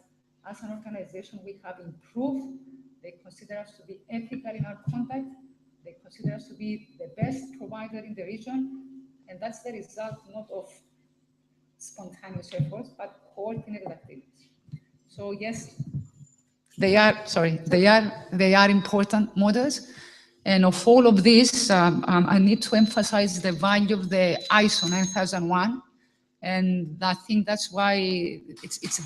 F: as an organization we have improved. They consider us to be ethical in our conduct. They consider us to be the best provider in the region, and that's the result not of spontaneous efforts, but coordinated activities. So yes, they are important models, and of all of this, I need to emphasize the value of the ISO 9001, and I think that's why its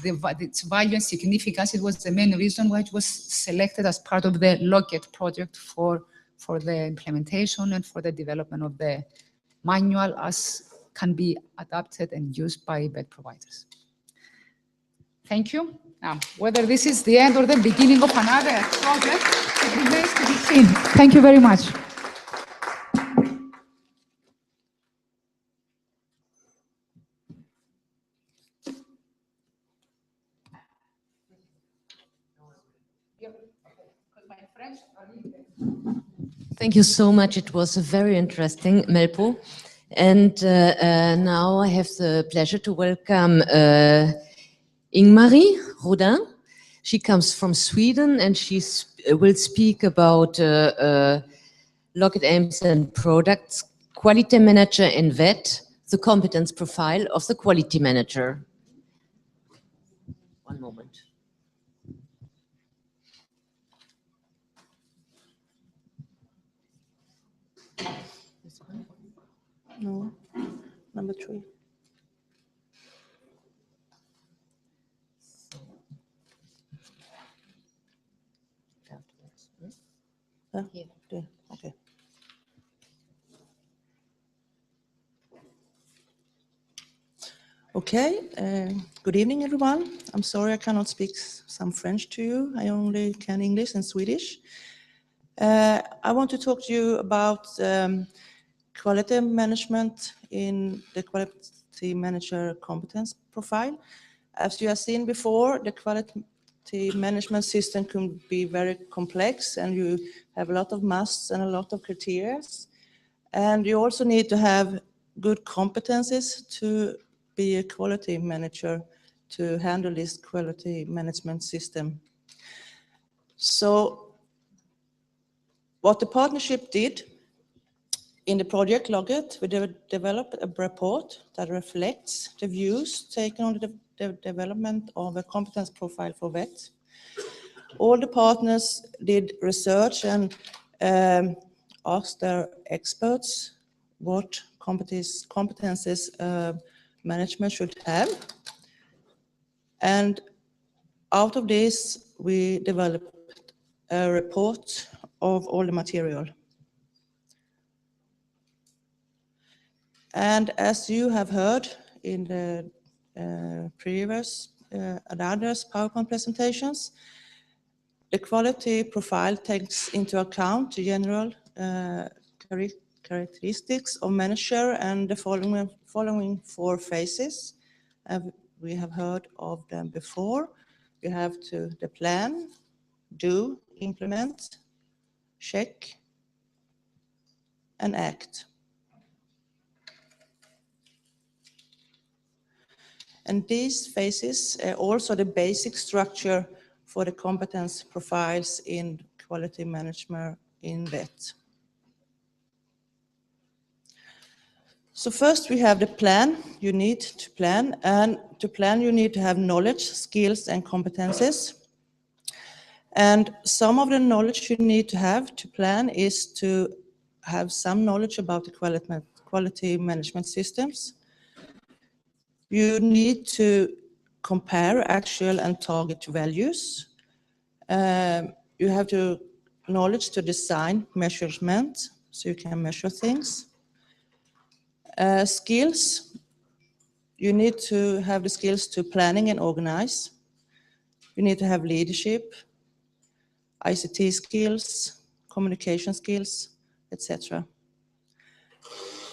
F: value and significance. It was the main reason why it was selected as part of the LOQUET project for the implementation and for the development of the manual as can be adapted and used by bed providers. Thank you. Now, whether this is the end or the beginning of another project, it remains to be seen. Thank you very much.
D: Thank you so much. It was very interesting, Melpo. And now I have the pleasure to welcome Ingmarie Rodin. She comes from Sweden and she will speak about LOQUET aims and products, quality manager and VET, the competence profile of the quality manager. One moment.
G: No. Number 3.
D: Here.
G: Yeah, okay. Okay, good evening, everyone. I'm sorry I cannot speak some French to you. I only can English and Swedish. I want to talk to you about quality management in the quality manager competence profile. As you have seen before, the quality management system can be very complex, and you have a lot of musts and a lot of criteria. And you also need to have good competencies to be a quality manager to handle this quality management system. So what the partnership did in the project LOQUET, we developed a report that reflects the views taken on the development of a competence profile for VET. All the partners did research and asked their experts what competences management should have. And out of this, we developed a report of all the material. And as you have heard in the previous and others PowerPoint presentations, the quality profile takes into account the general characteristics of manager and the following 4 phases. We have heard of them before. You have to the plan, do, implement, check, and act. And these phases are also the basic structure for the competence profiles in quality management in VET. So first we have the plan. You need to plan, and to plan you need to have knowledge, skills, and competences. And some of the knowledge you need to have to plan is to have some knowledge about the quality management systems. You need to compare actual and target values. You have to knowledge to design measurement, so you can measure things. Skills, you need to have the skills to planning and organize. You need to have leadership, ICT skills, communication skills, etc.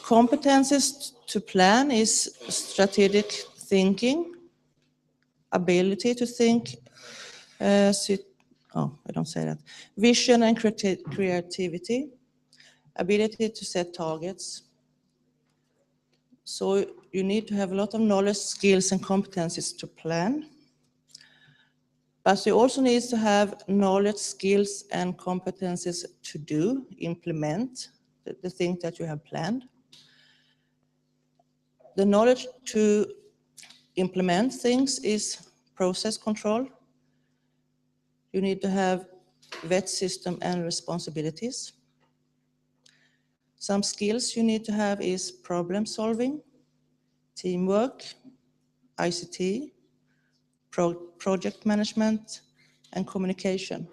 G: Competences to plan is strategic thinking, ability to think, vision and creativity, ability to set targets. So you need to have a lot of knowledge, skills, and competencies to plan. But you also need to have knowledge, skills, and competencies to do, implement the things that you have planned. The knowledge to implement things is process control. You need to have VET system and responsibilities. Some skills you need to have is problem solving, teamwork, ICT, project management, and communication.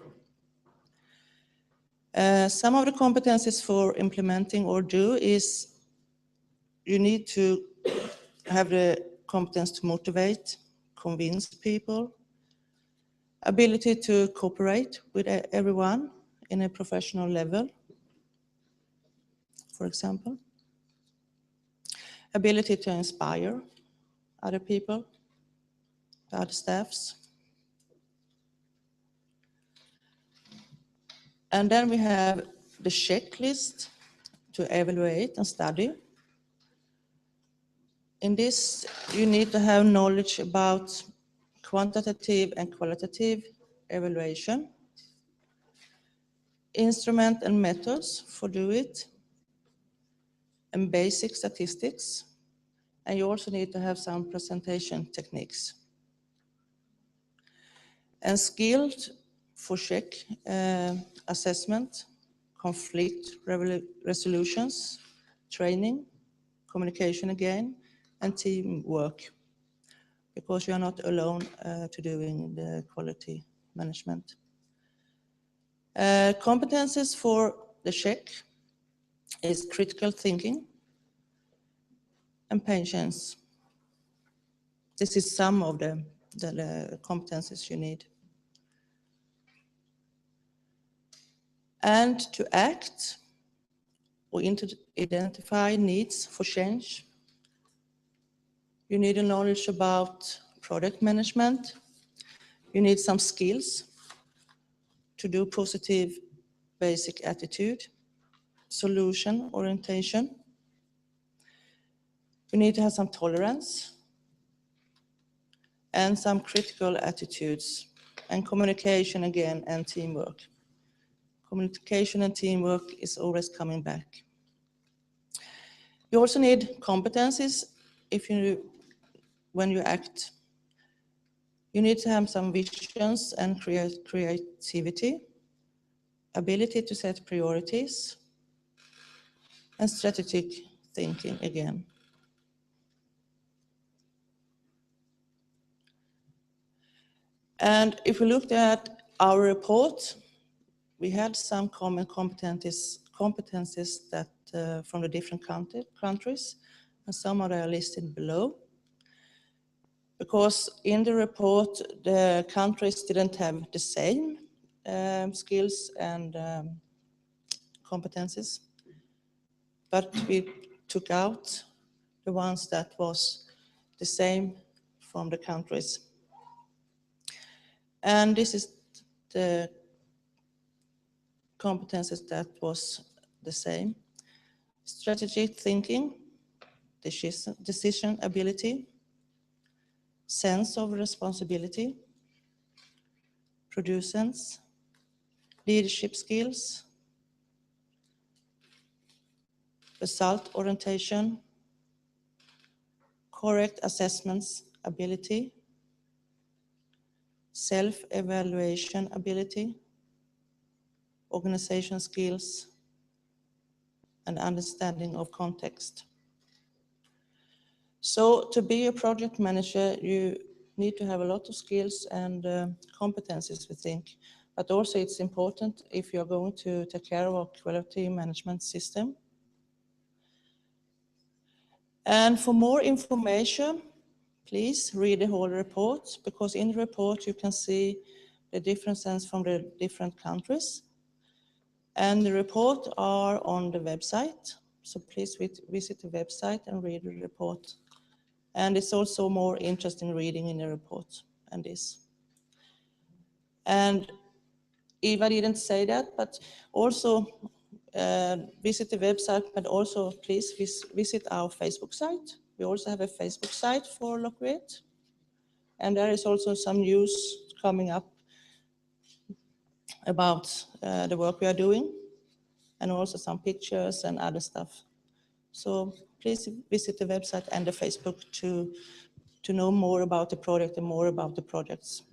G: Some of the competencies for implementing or do is you need to have the competence to motivate, convince people, ability to cooperate with everyone in a professional level, for example, ability to inspire other people, other staffs. And then we have the checklist to evaluate and study. In this, you need to have knowledge about quantitative and qualitative evaluation, instrument and methods for do it, and basic statistics. And you also need to have some presentation techniques. And skilled for check, assessment, conflict resolutions, training, communication again, and teamwork, because you are not alone to doing the quality management. Competences for the check is critical thinking and patience. This is some of the competences you need. And to act or identify needs for change, you need a knowledge about product management. You need some skills to do positive basic attitude, solution orientation. You need to have some tolerance and some critical attitudes, and communication again, and teamwork. Communication and teamwork is always coming back. You also need competencies when you act. You need to have some visions and creativity, ability to set priorities, and strategic thinking again. And if we looked at our report, we had some common competencies that from the different countries, and some are listed below. Because in the report, the countries didn't have the same skills and competencies, but we took out the ones that was the same from the countries. And this is the competences that was the same: strategic thinking, decision ability, sense of responsibility, producers, leadership skills, result orientation, correct assessments ability, self-evaluation ability, organization skills, and understanding of context. So to be a project manager, you need to have a lot of skills and competencies, we think. But also it's important if you're going to take care of a quality management system. And for more information, please read the whole report, because in the report you can see the differences from the different countries. And the report are on the website, so please visit the website and read the report. And it's also more interesting reading in the report and this. And Eva didn't say that, but also visit the website, but also please visit our Facebook site. We also have a Facebook site for LOQUET. And there is also some news coming up about the work we are doing, and also some pictures and other stuff. So please visit the website and the Facebook to know more about the product and more about the products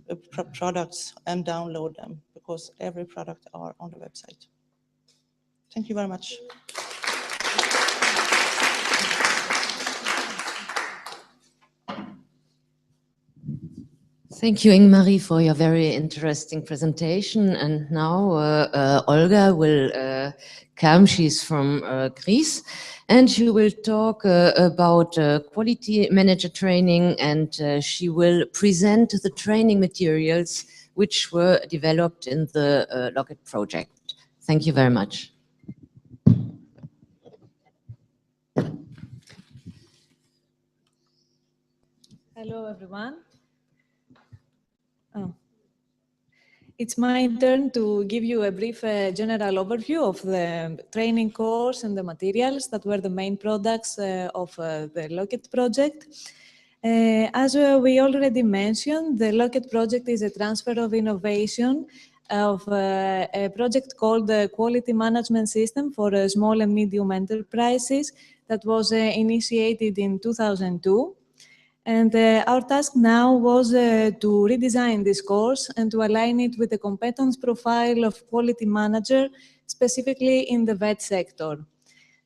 G: and download them, because every product are on the website. Thank you very much.
D: Thank you, Ingmarie, for your very interesting presentation. And now Olga will come. She's from Greece, and she will talk about quality manager training, and she will present the training materials which were developed in the LOQUET project. Thank you very much.
H: Hello, everyone. It's my turn to give you a brief general overview of the training course and the materials that were the main products of the LOQUET project. As we already mentioned, the LOQUET project is a transfer of innovation of a project called the Quality Management System for Small and Medium Enterprises that was initiated in 2002. And our task now was to redesign this course and to align it with the competence profile of quality manager, specifically in the vet sector.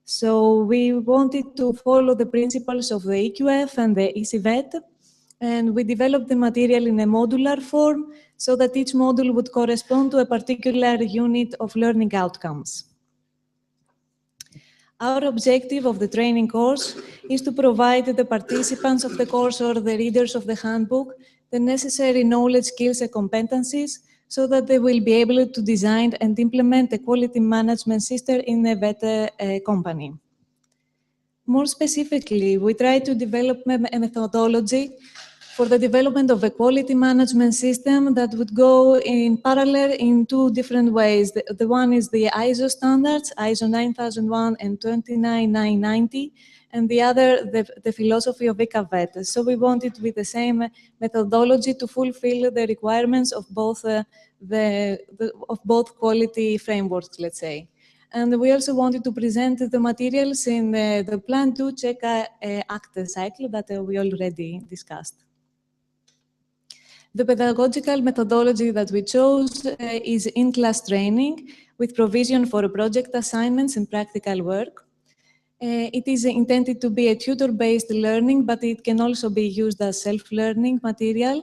H: So we wanted to follow the principles of the EQF and the ECVET, and we developed the material in a modular form so that each module would correspond to a particular unit of learning outcomes. Our objective of the training course is to provide the participants of the course or the readers of the handbook the necessary knowledge, skills, and competencies so that they will be able to design and implement a quality management system in a better company. More specifically, we try to develop a methodology for the development of a quality management system that would go in parallel in two different ways. The one is the ISO standards, ISO 9001 and 29990, and the other, the philosophy of ECAVET. So we wanted with the same methodology to fulfill the requirements of both, both quality frameworks, let's say. And we also wanted to present the materials in the Plan 2 check act cycle that we already discussed. The pedagogical methodology that we chose is in-class training with provision for project assignments and practical work. It is intended to be a tutor-based learning, but it can also be used as self-learning material.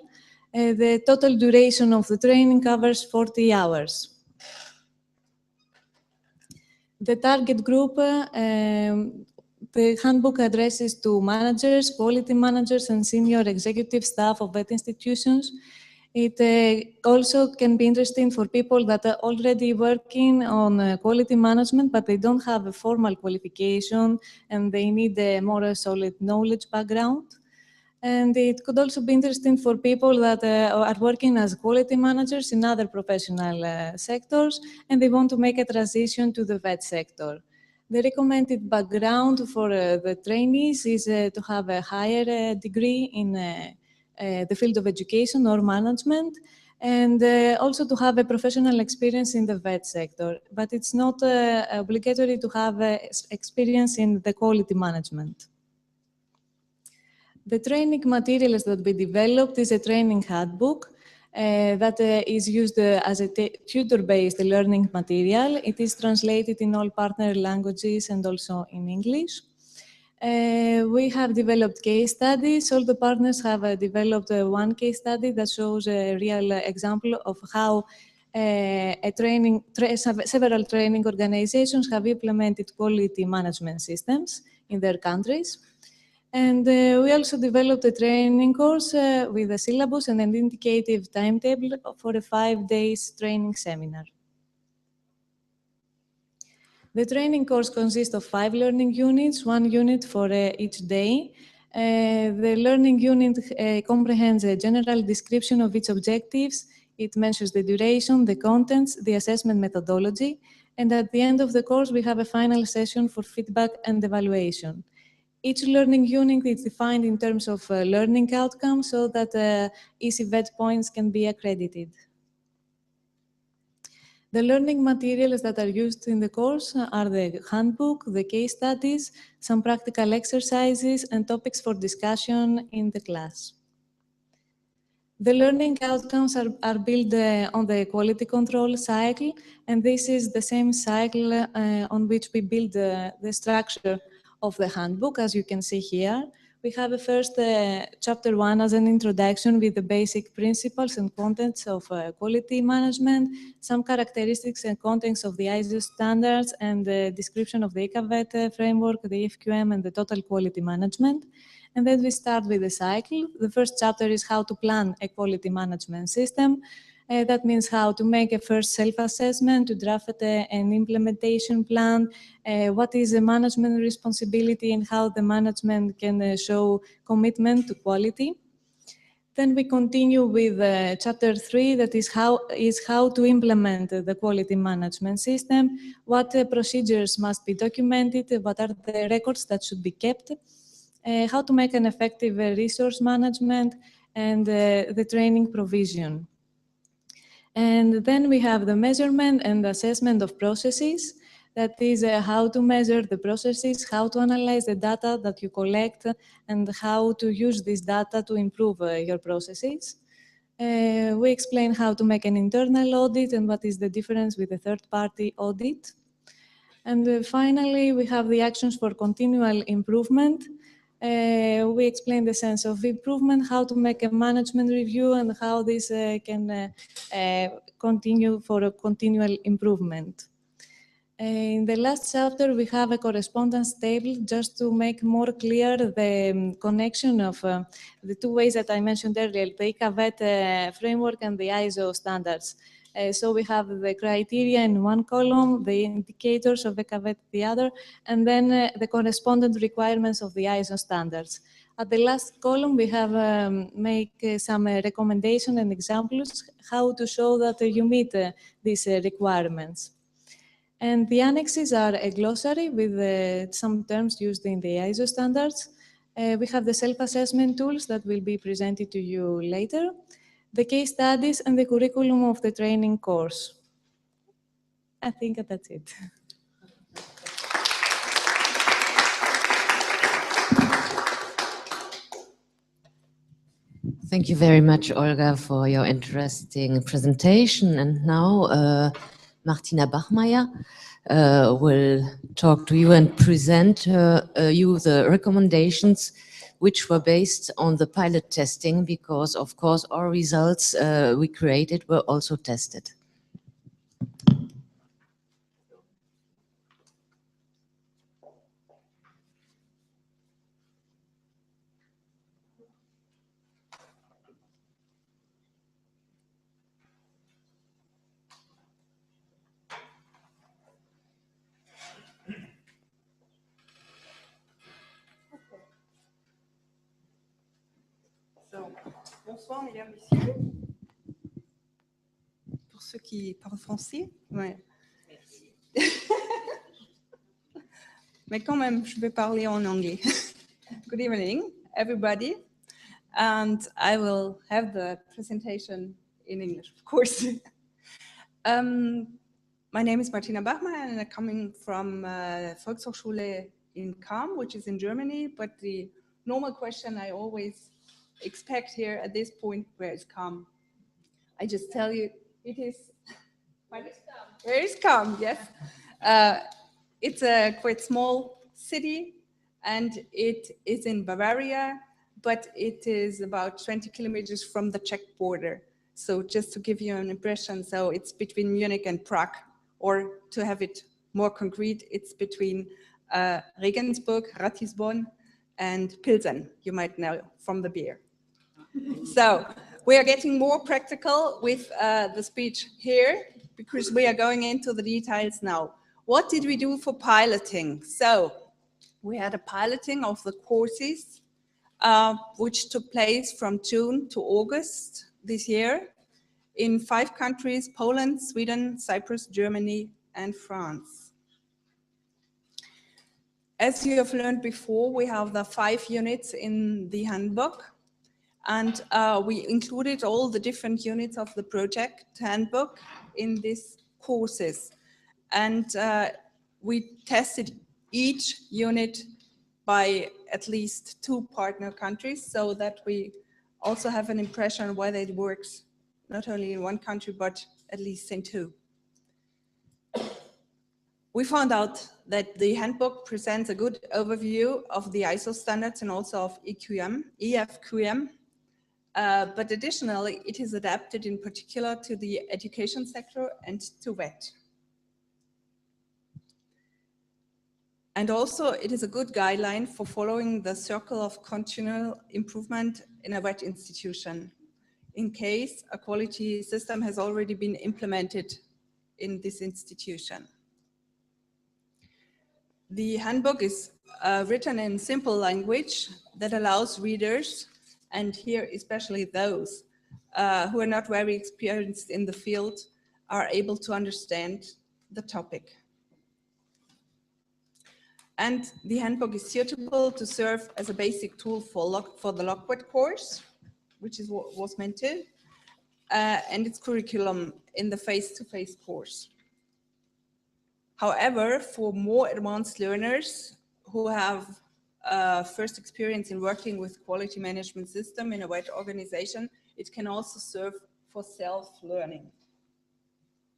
H: The total duration of the training covers 40 hours. The target group, the handbook addresses to managers, quality managers, and senior executive staff of VET institutions. It also can be interesting for people that are already working on quality management, but they don't have a formal qualification and they need a more solid knowledge background. And it could also be interesting for people that are working as quality managers in other professional sectors and they want to make a transition to the VET sector. The recommended background for the trainees is to have a higher degree in the field of education or management, and also to have a professional experience in the VET sector. But it's not obligatory to have experience in the quality management. The training materials that we developed is a training handbook that is used as a tutor-based learning material. It is translated in all partner languages and also in English. We have developed case studies. All the partners have developed one case study that shows a real example of how several training organizations have implemented quality management systems in their countries. And we also developed a training course with a syllabus and an indicative timetable for a 5-day training seminar. The training course consists of 5 learning units, 1 unit for each day. The learning unit comprehends a general description of its objectives. It mentions the duration, the contents, the assessment methodology, and at the end of the course, we have a final session for feedback and evaluation. Each learning unit is defined in terms of learning outcomes so that ECVET points can be accredited. The learning materials that are used in the course are the handbook, the case studies, some practical exercises, and topics for discussion in the class. The learning outcomes are built on the quality control cycle, and this is the same cycle on which we build the structure of the handbook, as you can see here. We have a first chapter 1 as an introduction with the basic principles and contents of quality management, some characteristics and contents of the ISO standards, and the description of the ECAVET framework, the FQM, and the total quality management. And then we start with the cycle. The first chapter is how to plan a quality management system. That means how to make a first self-assessment, to draft an implementation plan, what is the management responsibility and how the management can show commitment to quality. Then we continue with chapter 3, that is how to implement the quality management system, what procedures must be documented, what are the records that should be kept, how to make an effective resource management, and the training provision. And then we have the measurement and assessment of processes. That is how to measure the processes, how to analyze the data that you collect, and how to use this data to improve your processes. We explain how to make an internal audit and what is the difference with a third-party audit. And finally, we have the actions for continual improvement. We explain the sense of improvement, how to make a management review, and how this can continue for a continual improvement. In the last chapter, we have a correspondence table just to make more clear the connection of the two ways that I mentioned earlier, the ICAVET framework and the ISO standards. So we have the criteria in one column, the indicators of ICAVET the other, and then the correspondent requirements of the ISO standards. At the last column, we have make some recommendation and examples how to show that you meet these requirements. And the annexes are a glossary with some terms used in the ISO standards. We have the self-assessment tools that will be presented to you later, the case studies, and the curriculum of the training course. I think that's it.
D: Thank you very much, Olga, for your interesting presentation. And now, Martina Bachmeier will talk to you and present you the recommendations which were based on the pilot testing, because of course our results we created were also tested.
I: Bonsoir, mesdames, messieurs. Pour ceux qui parlent français, ouais. Mais quand même, je vais parler en anglais. Good evening, everybody. And I will have the presentation in English, of course. My name is Martina Bachmeier, and I'm coming from Volkshochschule in Cham, which is in Germany. But the normal question I always expect here at this point, where is Cham? I just tell you, it is. Where is Cham? Yes. It's a quite small city, and it is in Bavaria, but it is about 20 kilometers from the Czech border. So just to give you an impression, so it's between Munich and Prague, or to have it more concrete, it's between Regensburg, Ratisbon, and Pilsen, you might know from the beer. So we are getting more practical with the speech here, because we are going into the details now. What did we do for piloting? So we had a piloting of the courses, which took place from June to August this year in 5 countries: Poland, Sweden, Cyprus, Germany, and France. As you have learned before, we have the 5 units in the handbook, and we included all the different units of the project handbook in these courses. And we tested each unit by at least 2 partner countries, so that we also have an impression on whether it works not only in 1 country, but at least in 2. We found out that the handbook presents a good overview of the ISO standards and also of EFQM, but additionally, it is adapted in particular to the education sector and to VET. And also, it is a good guideline for following the circle of continual improvement in a VET institution, in case a quality system has already been implemented in this institution. The handbook is written in simple language that allows readers, and here especially those who are not very experienced in the field, are able to understand the topic. And the handbook is suitable to serve as a basic tool for the LOQUET course, which is what was meant to, and its curriculum in the face-to-face course. However, for more advanced learners who have first experience in working with quality management system in a VET organization, it can also serve for self-learning.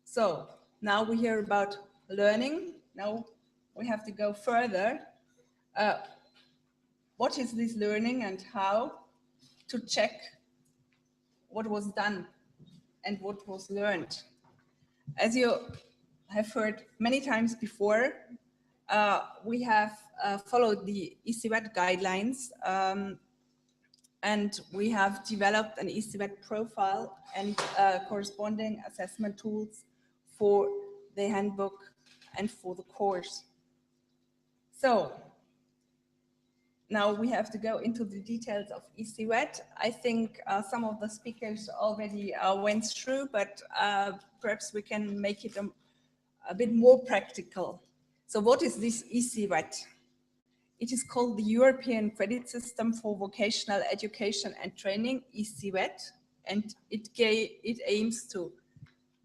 I: So now we hear about learning. Now we have to go further. What is this learning and how to check what was done and what was learned? As you have heard many times before, we have followed the ECWET guidelines, and we have developed an ECWET profile and corresponding assessment tools for the handbook and for the course. So now we have to go into the details of ECWET. I think some of the speakers already went through, but perhaps we can make it a bit more practical. So what is this ECWET? It is called the European Credit System for Vocational Education and Training, ECWET, and it aims to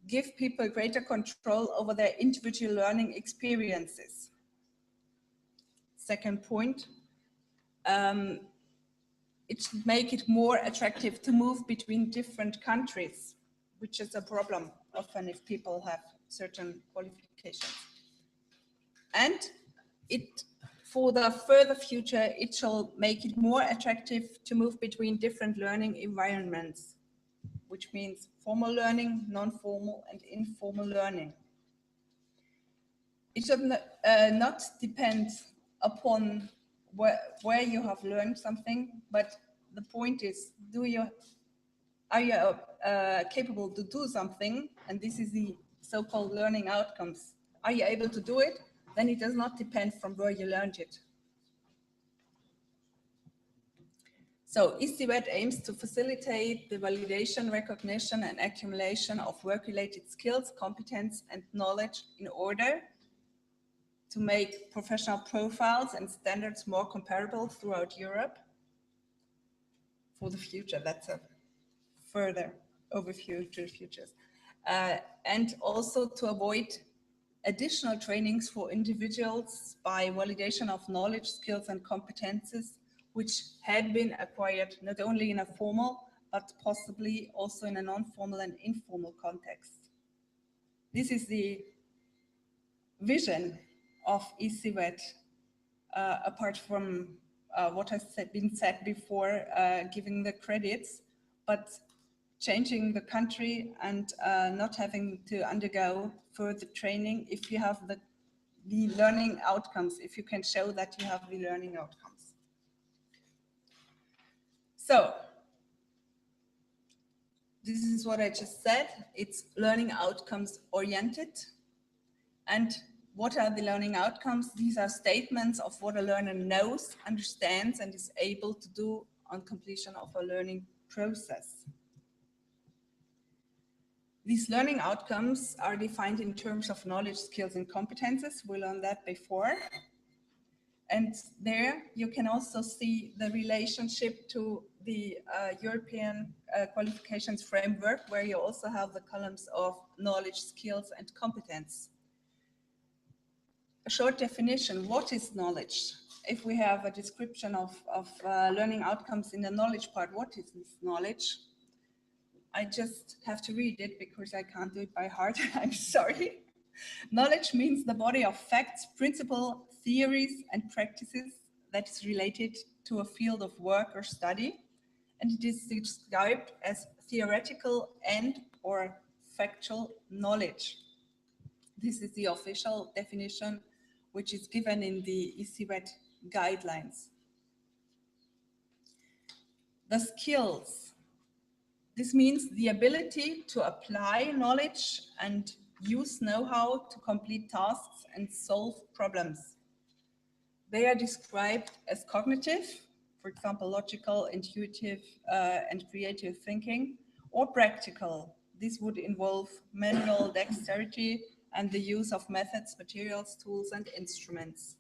I: give people greater control over their individual learning experiences. Second point, it should make it more attractive to move between different countries, which is a problem often if people have certain qualifications. And for the further future, it shall make it more attractive to move between different learning environments, which means formal learning, non-formal and informal learning. It should not depend upon where you have learned something, but the point is, are you capable to do something? And this is the so-called learning outcomes. Are you able to do it? Then it does not depend from where you learned it. So ECWET aims to facilitate the validation, recognition, and accumulation of work-related skills, competence, and knowledge in order to make professional profiles and standards more comparable throughout Europe for the future. That's a further overview to the futures. And also to avoid additional trainings for individuals by validation of knowledge, skills, and competences which had been acquired not only in a formal, but possibly also in a non-formal and informal context. This is the vision of ECWET, apart from what has been said before, giving the credits, but changing the country and not having to undergo further training if you have the learning outcomes, if you can show that you have the learning outcomes. So this is what I just said. It's learning outcomes oriented. And what are the learning outcomes? These are statements of what a learner knows, understands, and is able to do on completion of a learning process. These learning outcomes are defined in terms of knowledge, skills, and competences. We learned that before. And there you can also see the relationship to the European qualifications framework, where you also have the columns of knowledge, skills, and competence. A short definition, what is knowledge? If we have a description of learning outcomes in the knowledge part, what is this knowledge? I just have to read it because I can't do it by heart. I'm sorry. Knowledge means the body of facts, principles, theories, and practices that is related to a field of work or study. And it is described as theoretical and or factual knowledge. This is the official definition, which is given in the ECWET guidelines. The skills. This means the ability to apply knowledge and use know-how to complete tasks and solve problems. They are described as cognitive, for example, logical, intuitive, and creative thinking, or practical. This would involve manual dexterity and the use of methods, materials, tools, and instruments.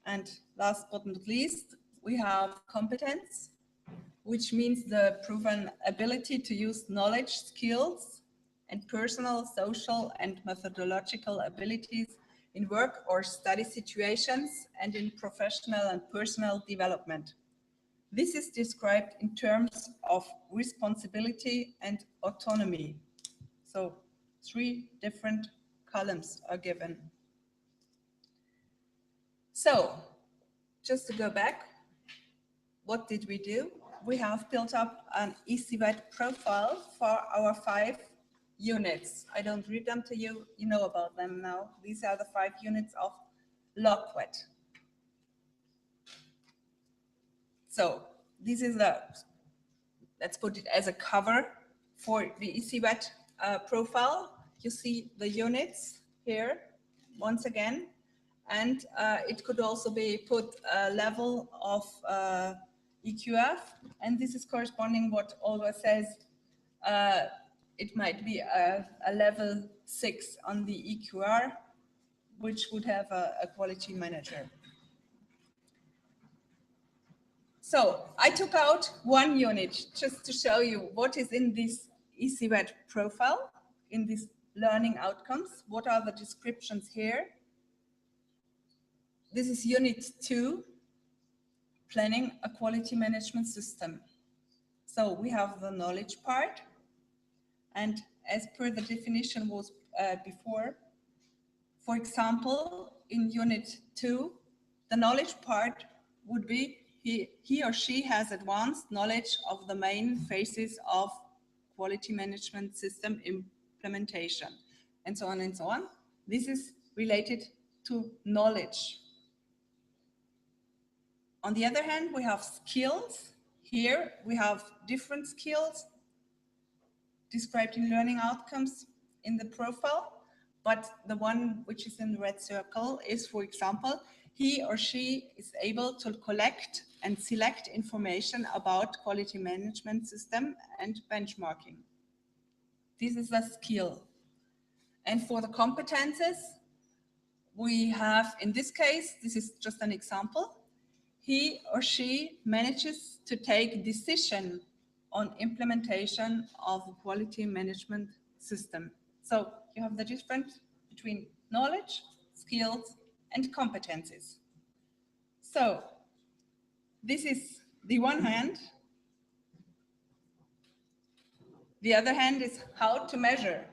I: And last but not least, we have competence, which means the proven ability to use knowledge, skills, and personal, social, and methodological abilities in work or study situations and in professional and personal development. This is described in terms of responsibility and autonomy. So 3 different columns are given. So, just to go back, what did we do? We have built up an eCVET profile for our 5 units. I don't read them to you, you know about them now. These are the 5 units of LOQUET. So this is let's put it as a cover for the eCVET profile. You see the units here once again, and it could also be put a level of EQF, and this is corresponding what Olga says. It might be a level 6 on the EQR, which would have a quality manager. So I took out 1 unit just to show you what is in this eCVET profile, in these learning outcomes. What are the descriptions here? This is unit 2, planning a quality management system. So we have the knowledge part, and as per the definition was before, for example, in unit 2, the knowledge part would be he or she has advanced knowledge of the main phases of quality management system implementation, and so on and so on. This is related to knowledge. On the other hand, we have skills. Here we have different skills described in learning outcomes in the profile, but the one which is in the red circle is, for example, he or she is able to collect and select information about quality management system and benchmarking. This is a skill. And for the competences, we have, in this case, this is just an example, he or she manages to take decision on implementation of a quality management system. So you have the difference between knowledge, skills, and competencies. So this is the one hand. The other hand is how to measure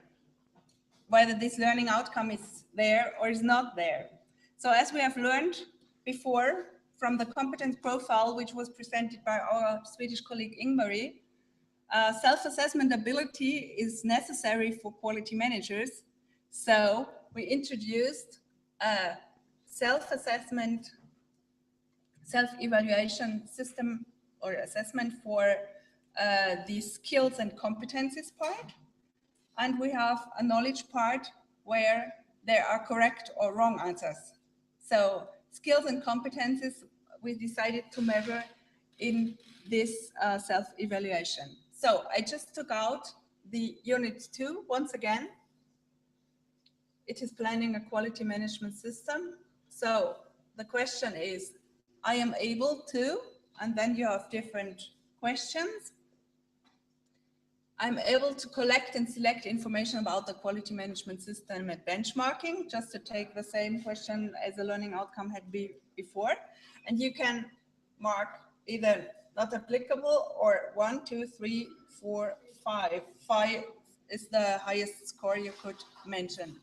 I: whether this learning outcome is there or is not there. So as we have learned before from the competence profile, which was presented by our Swedish colleague Ingmarie, self-assessment ability is necessary for quality managers. So we introduced a self-assessment, self-evaluation system or assessment for the skills and competencies part. And we have a knowledge part where there are correct or wrong answers. So skills and competencies we decided to measure in this self-evaluation. So I just took out the unit 2 once again. It is planning a quality management system. So the question is, I am able to, and then you have different questions. I'm able to collect and select information about the quality management system and benchmarking, just to take the same question as the learning outcome had before. And you can mark either not applicable or 1, 2, 3, 4, 5. 5 is the highest score you could mention.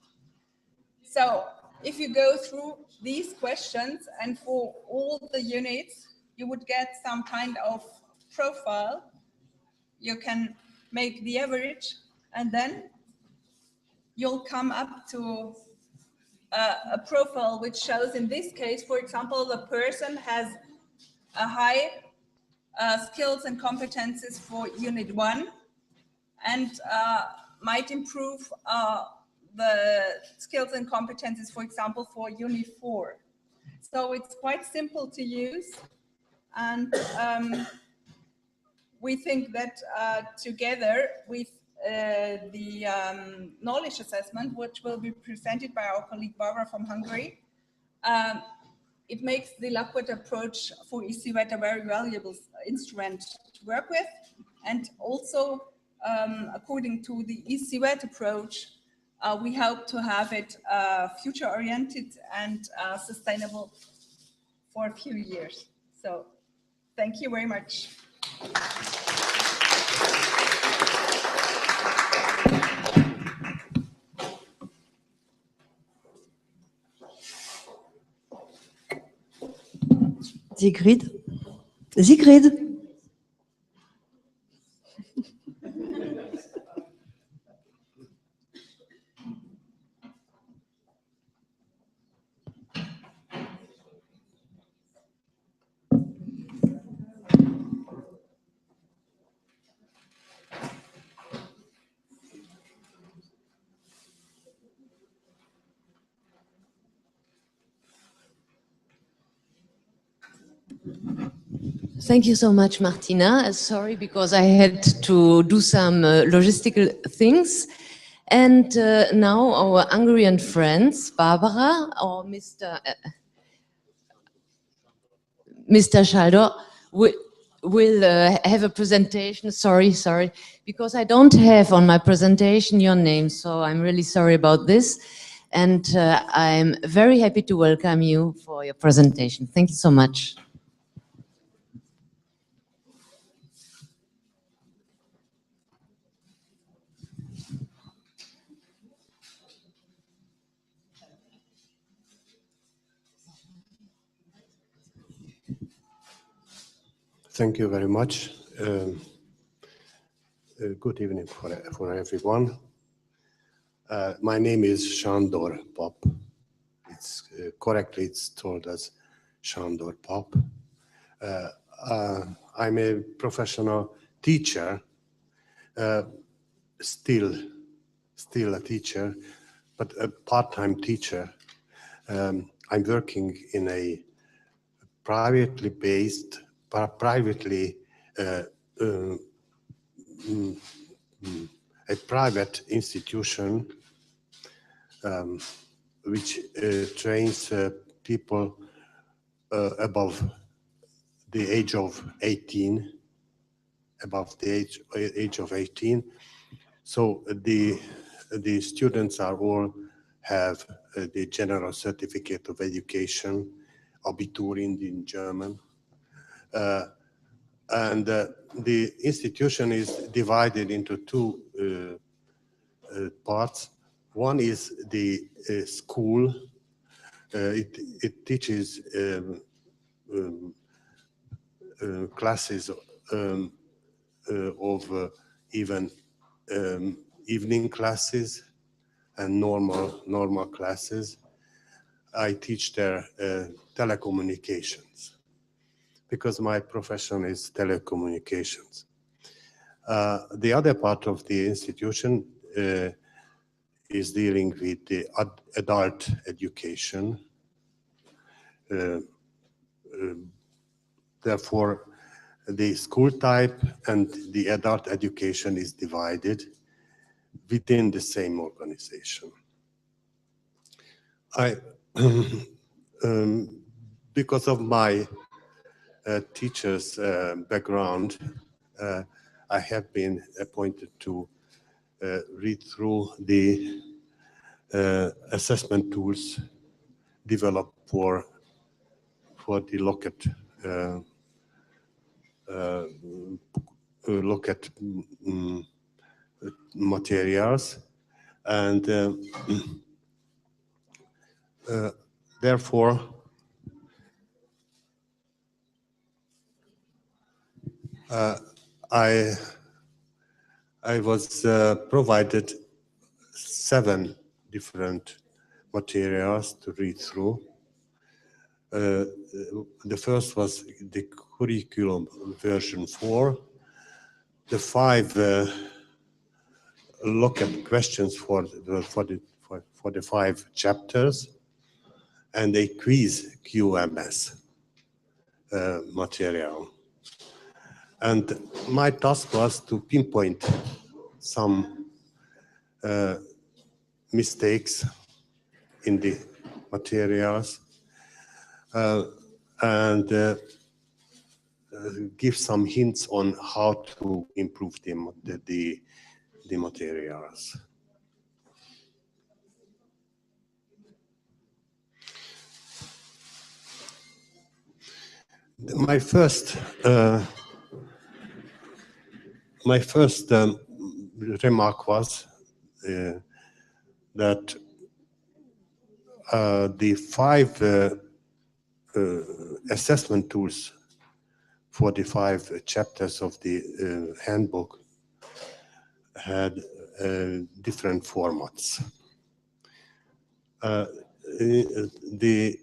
I: So if you go through these questions and for all the units, you would get some kind of profile. You can make the average, and then you'll come up to a profile which shows, in this case, for example, the person has a high skills and competencies for unit 1 and might improve the skills and competencies, for example, for unit 4. So it's quite simple to use, and we think that together with the knowledge assessment, which will be presented by our colleague Barbara from Hungary, it makes the LOQUET approach for eCVET a very valuable instrument to work with. And also, according to the eCVET approach, we hope to have it future-oriented and sustainable for a few years. So thank you very much.
E: Sigrid. Sigrid.
D: Thank you so much, Martina. Sorry, because I had to do some logistical things. And now our Hungarian friends, Barbara or Mr. Schaldor, will have a presentation. Sorry, because I don't have on my presentation your name, so I'm really sorry about this. And I'm very happy to welcome you for your presentation. Thank you so much.
J: Thank you very much. Good evening for everyone. My name is Sándor Pap. It's correctly it's told as Sándor Pap. I'm a professional teacher, still a teacher, but a part-time teacher. I'm working in a privately based, a private institution which trains people above the age of 18, above the age of 18. So the students are all have the general certificate of education, Abiturient in German. And the institution is divided into two parts. One is the school. It teaches classes of even evening classes and normal classes. I teach there telecommunications, because my profession is telecommunications. The other part of the institution is dealing with the adult education. Therefore, the school type and the adult education is divided within the same organization. Because of my teacher's background, I have been appointed to read through the assessment tools developed for the LOQUET materials, and therefore I was provided 7 different materials to read through. The first was the curriculum version 4, the 5 LOQUET questions for the 5 chapters, and a quiz QMS material. And my task was to pinpoint some mistakes in the materials and give some hints on how to improve the materials. My first remark was that the 5 assessment tools for the 5 chapters of the handbook had different formats. The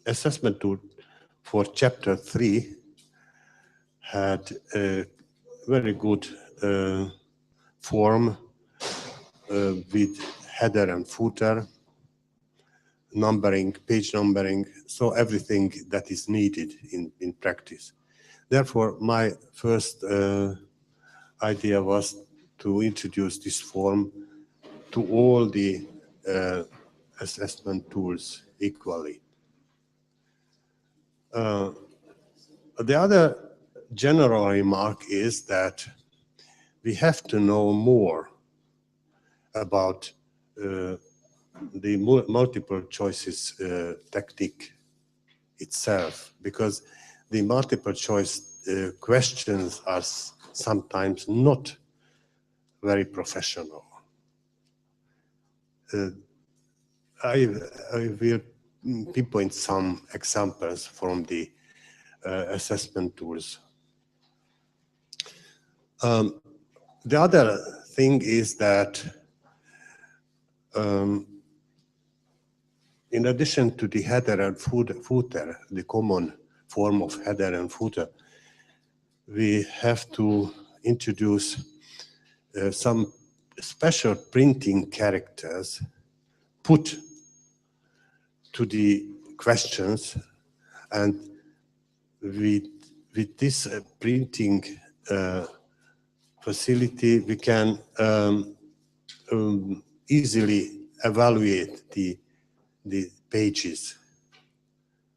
J: assessment tool for chapter 3 had a very good form with header and footer, numbering, page numbering, so everything that is needed in practice. Therefore, my first idea was to introduce this form to all the assessment tools equally. The other general remark is that we have to know more about the multiple choices technique itself, because the multiple choice questions are sometimes not very professional. I will pinpoint some examples from the assessment tools. The other thing is that in addition to the header and footer, the common form of header and footer, we have to introduce some special printing characters put to the questions, and with this printing facility, we can easily evaluate the pages,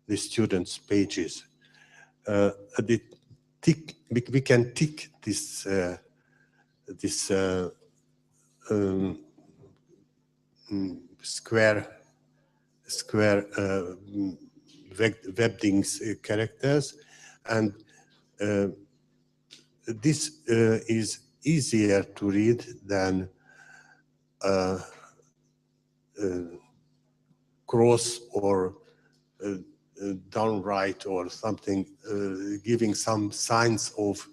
J: the students' pages. We can tick this square webbings characters, and this is easier to read than cross or downright or something, giving some signs of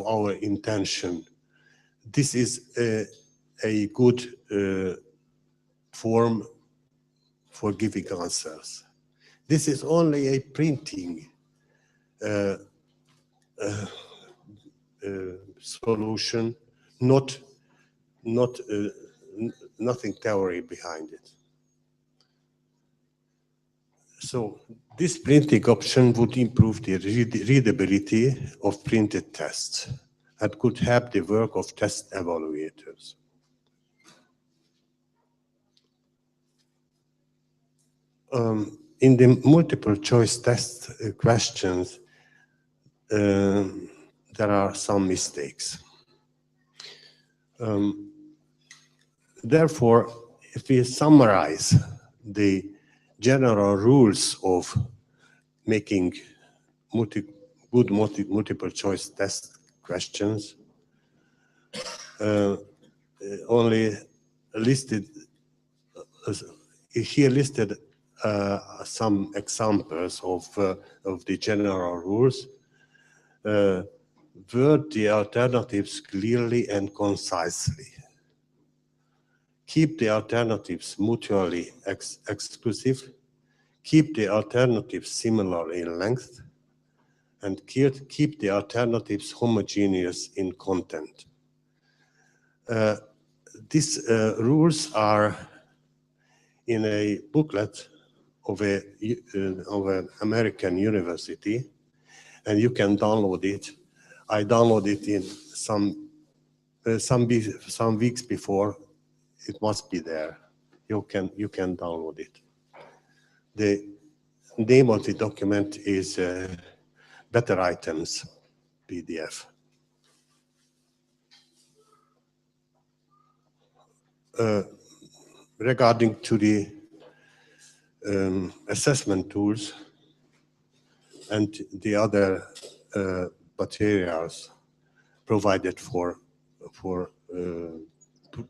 J: our intention. This is a good form for giving answers. This is only a printing solution, nothing theory behind it. So this printing option would improve the readability of printed tests and could help the work of test evaluators. In the multiple choice test questions, there are some mistakes. Therefore, if we summarize the general rules of making multiple choice test questions, only listed here listed some examples of the general rules. Word the alternatives clearly and concisely. Keep the alternatives mutually exclusive. Keep the alternatives similar in length. And keep the alternatives homogeneous in content. These rules are in a booklet of an American university, and you can download it. I downloaded it in some weeks before. It must be there. You can download it. The name of the document is Better Items PDF. Regarding to the assessment tools and the other materials provided for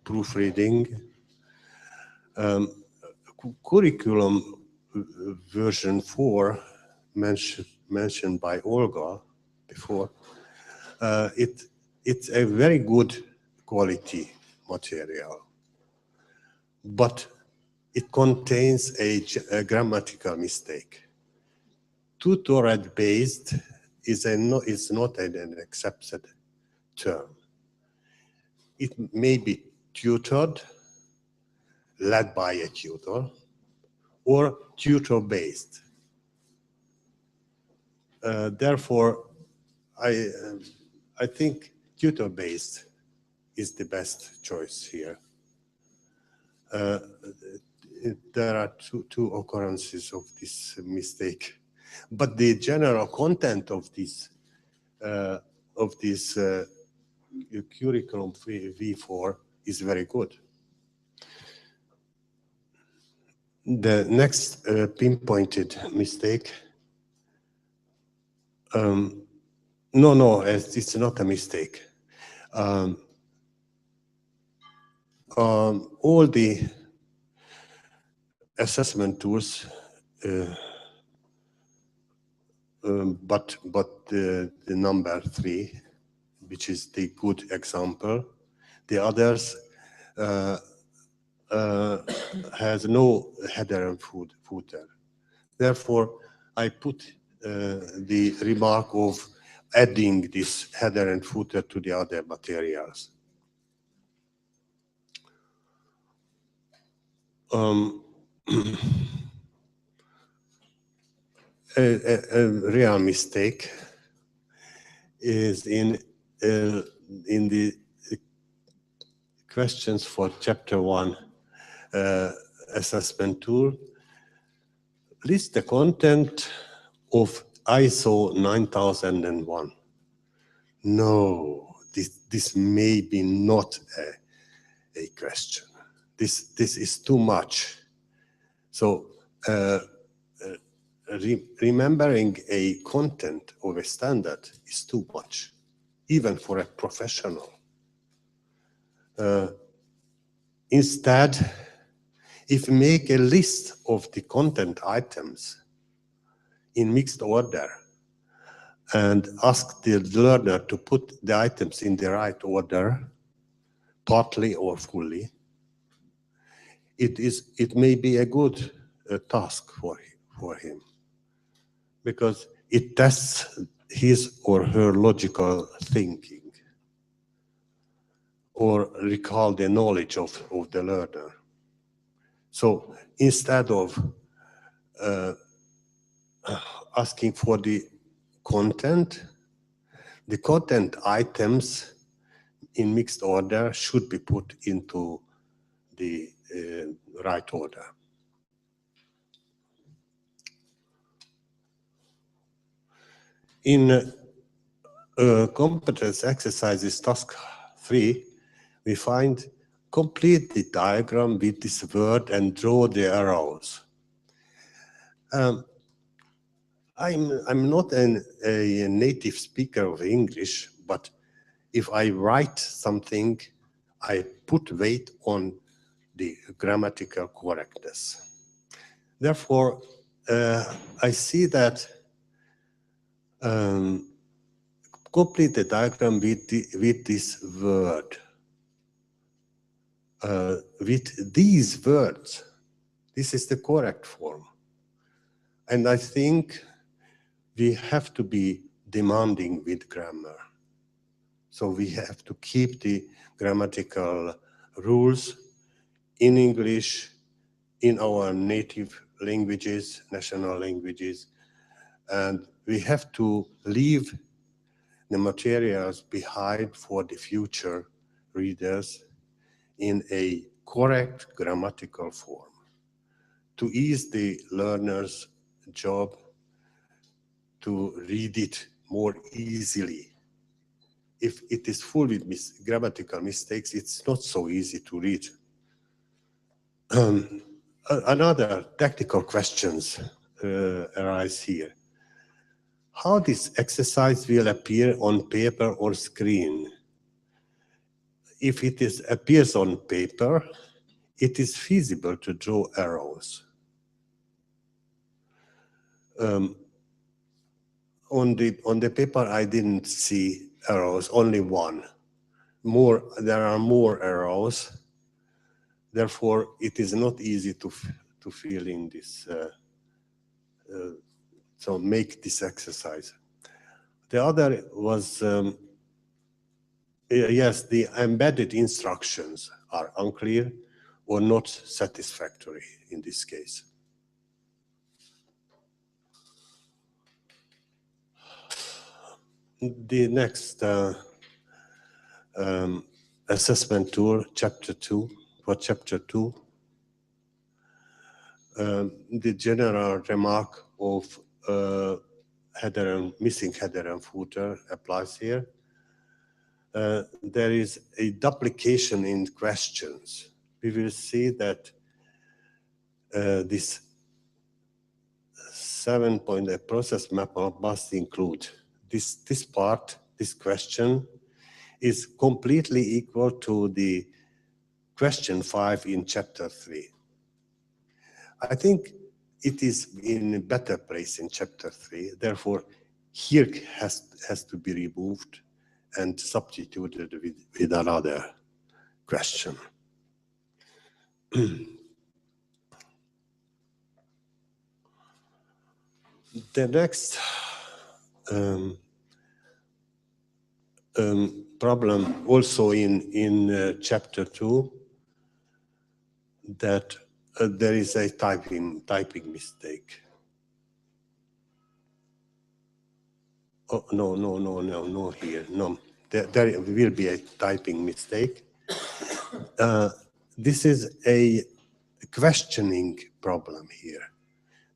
J: proofreading, Curriculum version 4, mentioned by Olga before, it's a very good quality material, but it contains a grammatical mistake. Tutored-based is not an accepted term. It may be tutored, led by a tutor, or tutor-based. Therefore, I think tutor-based is the best choice here. There are two occurrences of this mistake, but the general content of this curriculum V4 is very good. The next pinpointed mistake, no, it's not a mistake. All the assessment tools, but the number 3, which is the good example, the others has no header and footer. Therefore, I put the remark of adding this header and footer to the other materials. A real mistake is in the questions for chapter 1 assessment tool. List the content of ISO 9001. No, this may be not a question. This is too much. So remembering a content of a standard is too much, even for a professional. Instead, if you make a list of the content items in mixed order and ask the learner to put the items in the right order, partly or fully, it may be a good task for him, because it tests his or her logical thinking or recall the knowledge of the learner. So instead of asking for the content items in mixed order should be put into the right order. In competence exercises task 3, we find complete the diagram with this word and draw the arrows. I'm not a native speaker of English, but if I write something, I put weight on the grammatical correctness. Therefore, I see that complete the diagram with this word. With these words, this is the correct form. And I think we have to be demanding with grammar. So we have to keep the grammatical rules in English, in our native languages, national languages, and we have to leave the materials behind for the future readers in a correct grammatical form to ease the learner's job to read it more easily. If it is full with grammatical mistakes, it's not so easy to read. Another technical questions arise here. How this exercise will appear on paper or screen? If it appears on paper, it is feasible to draw arrows. On the paper, I didn't see arrows, only one. There are more arrows. Therefore, it is not easy to fill in this. So make this exercise. The other was, yes, the embedded instructions are unclear or not satisfactory in this case. The next assessment tool, chapter 2, for chapter 2, the general remark of missing header and footer applies here. There is a duplication in questions. We will see that this 7-point process map must include this part, this question is completely equal to the question 5 in chapter 3. I think it is in a better place in chapter 3. Therefore, here has to be removed and substituted with another question. The next problem also in chapter 2, that there is a typing mistake. Oh, no, here, no. There will be a typing mistake. This is a questioning problem here.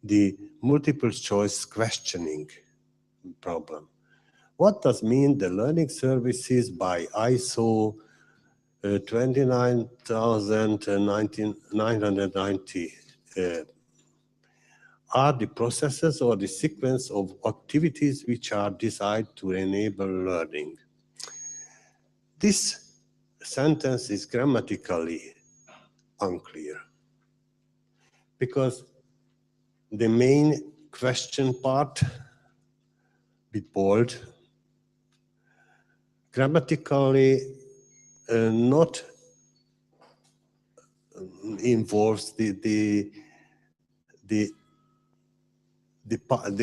J: The multiple choice questioning problem. What does mean the learning services by ISO 29990 are the processes or the sequence of activities which are designed to enable learning? This sentence is grammatically unclear because the main question part with bold grammatically not involves the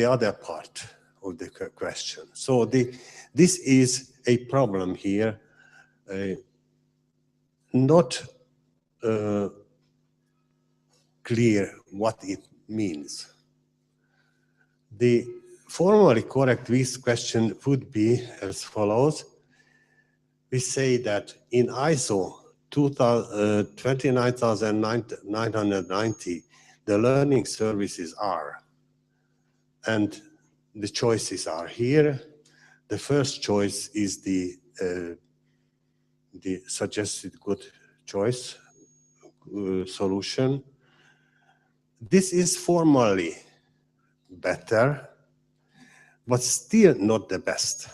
J: other part of the question. So this is a problem here, not clear what it means. The formally correct this question would be as follows. We say that in ISO 29990, the learning services are, and the choices are here. The first choice is the suggested good choice solution. This is formally better, but still not the best.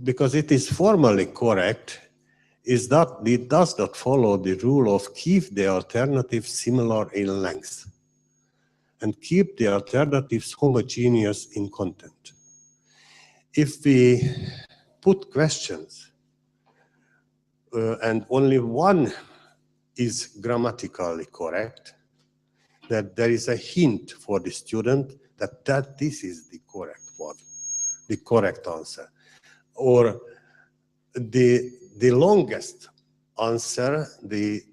J: Because it is formally correct, is that it does not follow the rule of keep the alternatives similar in length and keep the alternatives homogeneous in content. If we put questions and only one is grammatically correct, that there is a hint for the student that this is the correct one, the correct answer. Or the longest answer, the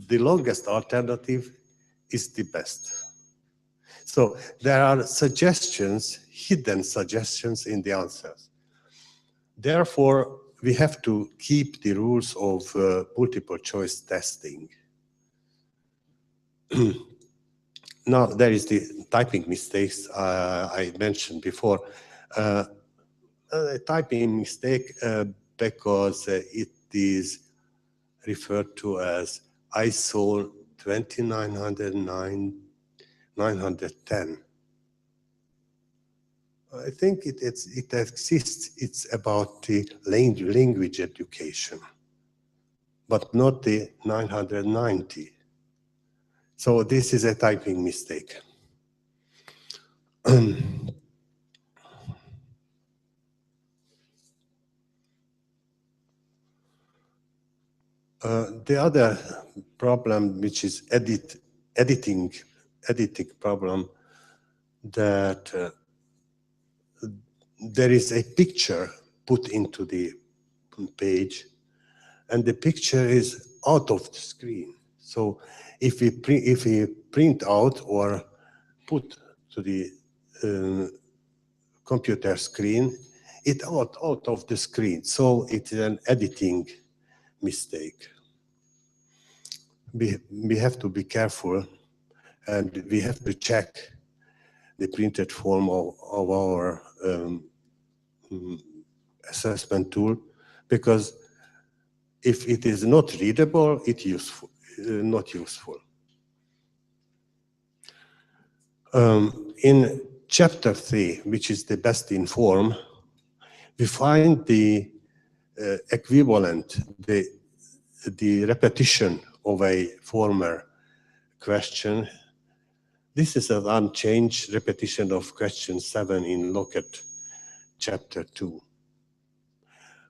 J: longest alternative is the best. So there are suggestions, hidden suggestions in the answers. Therefore, we have to keep the rules of multiple choice testing. Now, there is the typing mistakes I mentioned before. A typing mistake because it is referred to as ISO 29910. I think it exists. It's about the language education, but not the 990. So this is a typing mistake. The other problem, which is editing problem, that there is a picture put into the page, and the picture is out of the screen. So if we print out or put to the computer screen, it out of the screen. So it's an editing mistake. We have to be careful, and we have to check the printed form of our assessment tool, because if it is not readable, it's useful, not useful. In chapter 3, which is the best inform, we find the equivalent, the repetition of a former question. This is an unchanged repetition of question 7 in LOQUET chapter 2.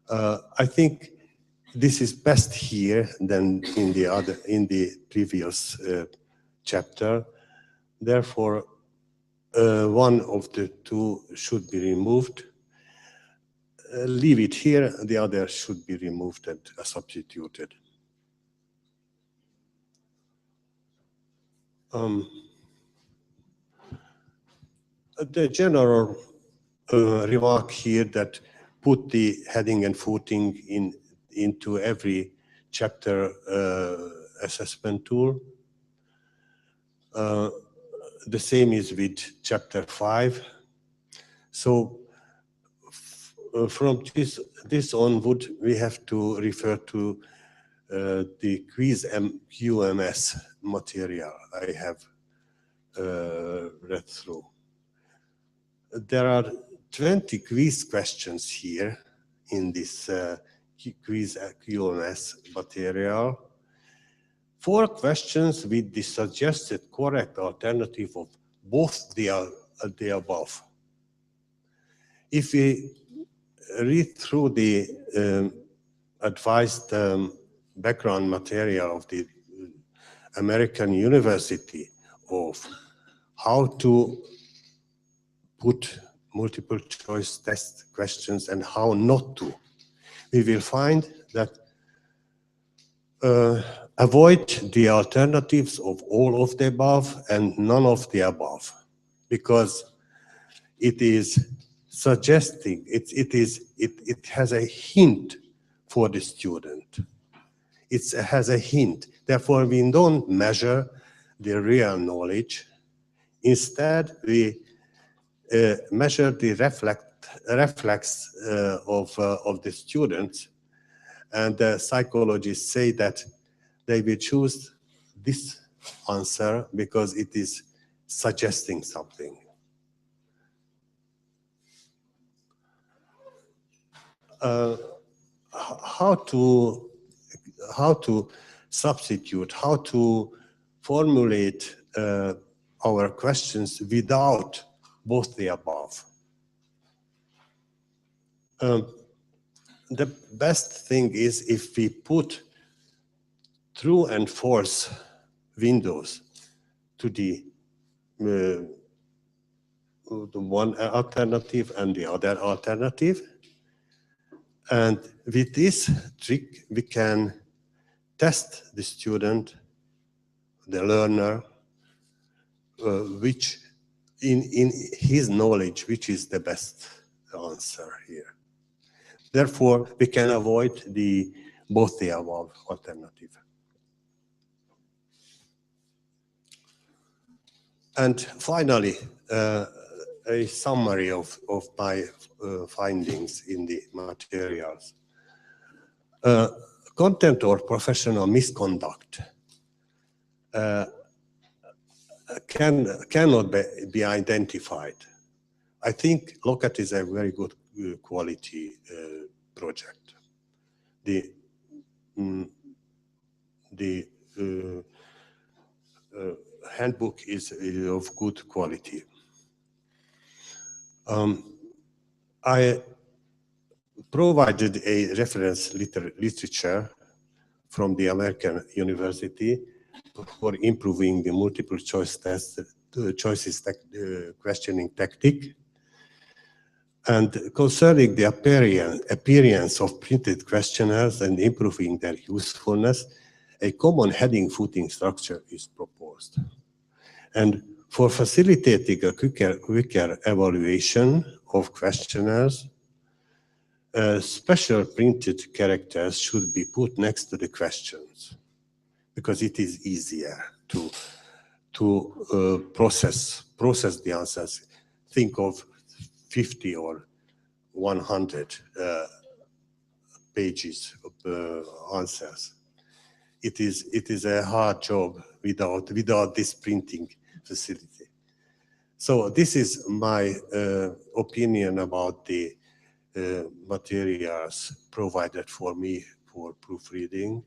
J: I think this is best here than in the previous chapter. Therefore, one of the two should be removed. Leave it here, the other should be removed and substituted. The general remark here that put the heading and footing into every chapter assessment tool. The same is with chapter 5. So from this onward, we have to refer to the quiz QMS material I have read through. There are 20 quiz questions here in this quiz QMS material. 4 questions with the suggested correct alternative of both the above. If we read through the advised background material of the American University of how to put multiple choice test questions and how not to, we will find that avoid the alternatives of all of the above and none of the above, because it is suggesting, it has a hint for the student. It has a hint. Therefore, we don't measure the real knowledge. Instead, we measure the reflex of the students, and the psychologists say that they will choose this answer because it is suggesting something. How to substitute, how to formulate our questions without both the above. The best thing is if we put true and false windows to the one alternative and the other alternative. And with this trick, we can test the student, the learner, which in his knowledge, which is the best answer here. Therefore, we can avoid both the above alternative. And finally, a summary of my findings in the materials. Content or professional misconduct cannot be identified. I think LOQUET is a very good quality project. The handbook is of good quality. I provided a reference literature from the American University for improving the multiple choice test, questioning tactic. And concerning the appearance of printed questionnaires and improving their usefulness, a common heading footing structure is proposed. And for facilitating a quicker evaluation of questionnaires, special printed characters should be put next to the questions, because it is easier to process the answers. Think of 50 or 100 pages of answers. It is a hard job without this printing facility. So this is my opinion about the materials provided for me for proofreading.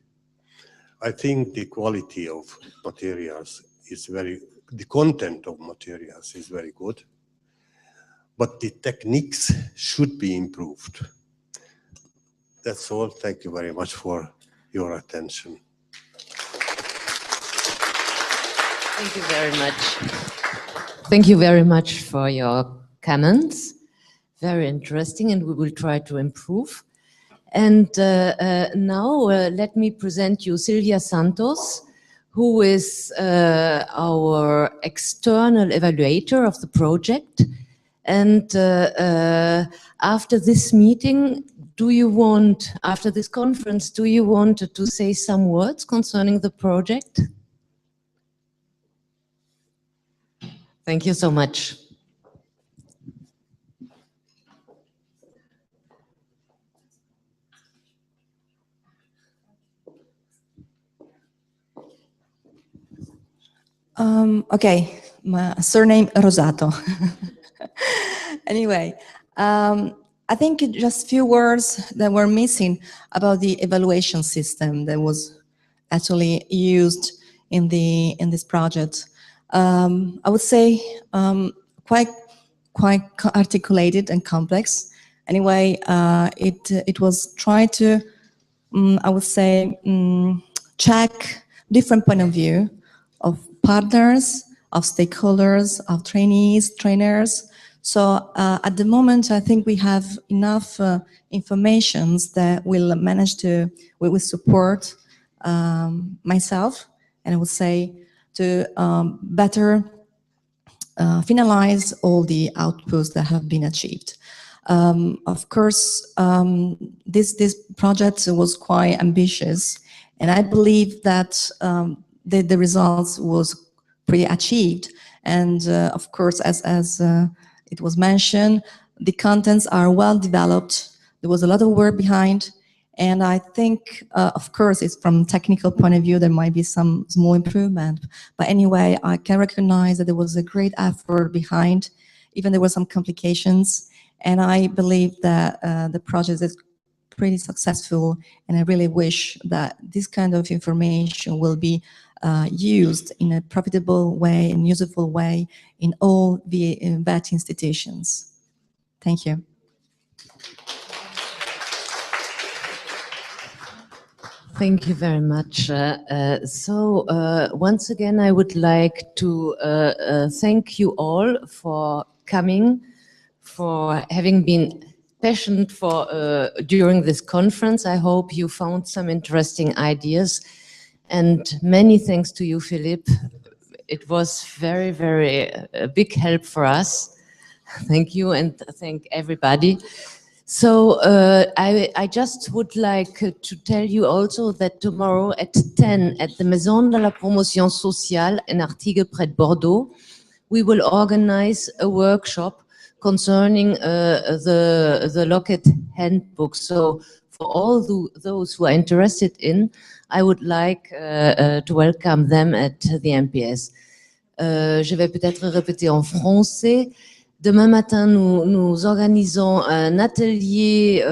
J: I think the quality of materials is the content of materials is very good, but the techniques should be improved. That's all. Thank you very much for your attention.
D: Thank you very much. Thank you very much for your comments. Very interesting, and we will try to improve. And now let me present you Silvia Santos, who is our external evaluator of the project. And after this meeting, after this conference, do you want to say some words concerning the project? Thank you so much.
E: Okay, my surname Rosato. Anyway, I think just a few words that were missing about the evaluation system that was actually used in this project. I would say quite articulated and complex. Anyway, it was trying to, I would say, check different point of view of partners, of stakeholders, of trainees, trainers. So at the moment, I think we have enough informations that will will support myself, and I would say to better finalize all the outputs that have been achieved. Of course, this project was quite ambitious, and I believe that the results was pretty achieved. And of course, as it was mentioned, the contents are well developed. There was a lot of work behind, and I think, of course, it's from technical point of view, there might be some small improvement. But anyway, I can recognize that there was a great effort behind, even there were some complications. And I believe that the project is pretty successful, and I really wish that this kind of information will be used in a profitable way and useful way in all the VET institutions. Thank you.
D: Thank you very much. Once again, I would like to thank you all for coming, for having been patient during this conference. I hope you found some interesting ideas. And many thanks to you, Philippe. It was very, very a big help for us. Thank you, and thank everybody. So I just would like to tell you also that tomorrow at 10 at the Maison de la Promotion Sociale in Artigues près de Bordeaux, we will organize a workshop concerning the LOQUET handbook. So for all those who are interested in, I would like to welcome them at the MPS. Je vais peut-être répéter en français. Demain matin, nous organisons un atelier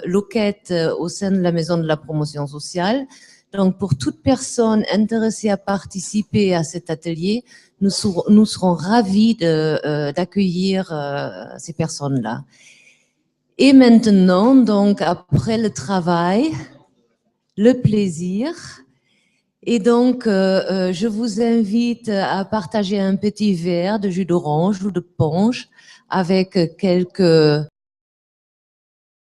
D: LOQUET au sein de la Maison de la Promotion Sociale. Donc, pour toute personne intéressée à participer à cet atelier, nous serons ravis d'accueillir ces personnes-là. Et maintenant, donc, après le travail, le plaisir. Et donc, je vous invite à partager un petit verre de jus d'orange ou de punch avec quelques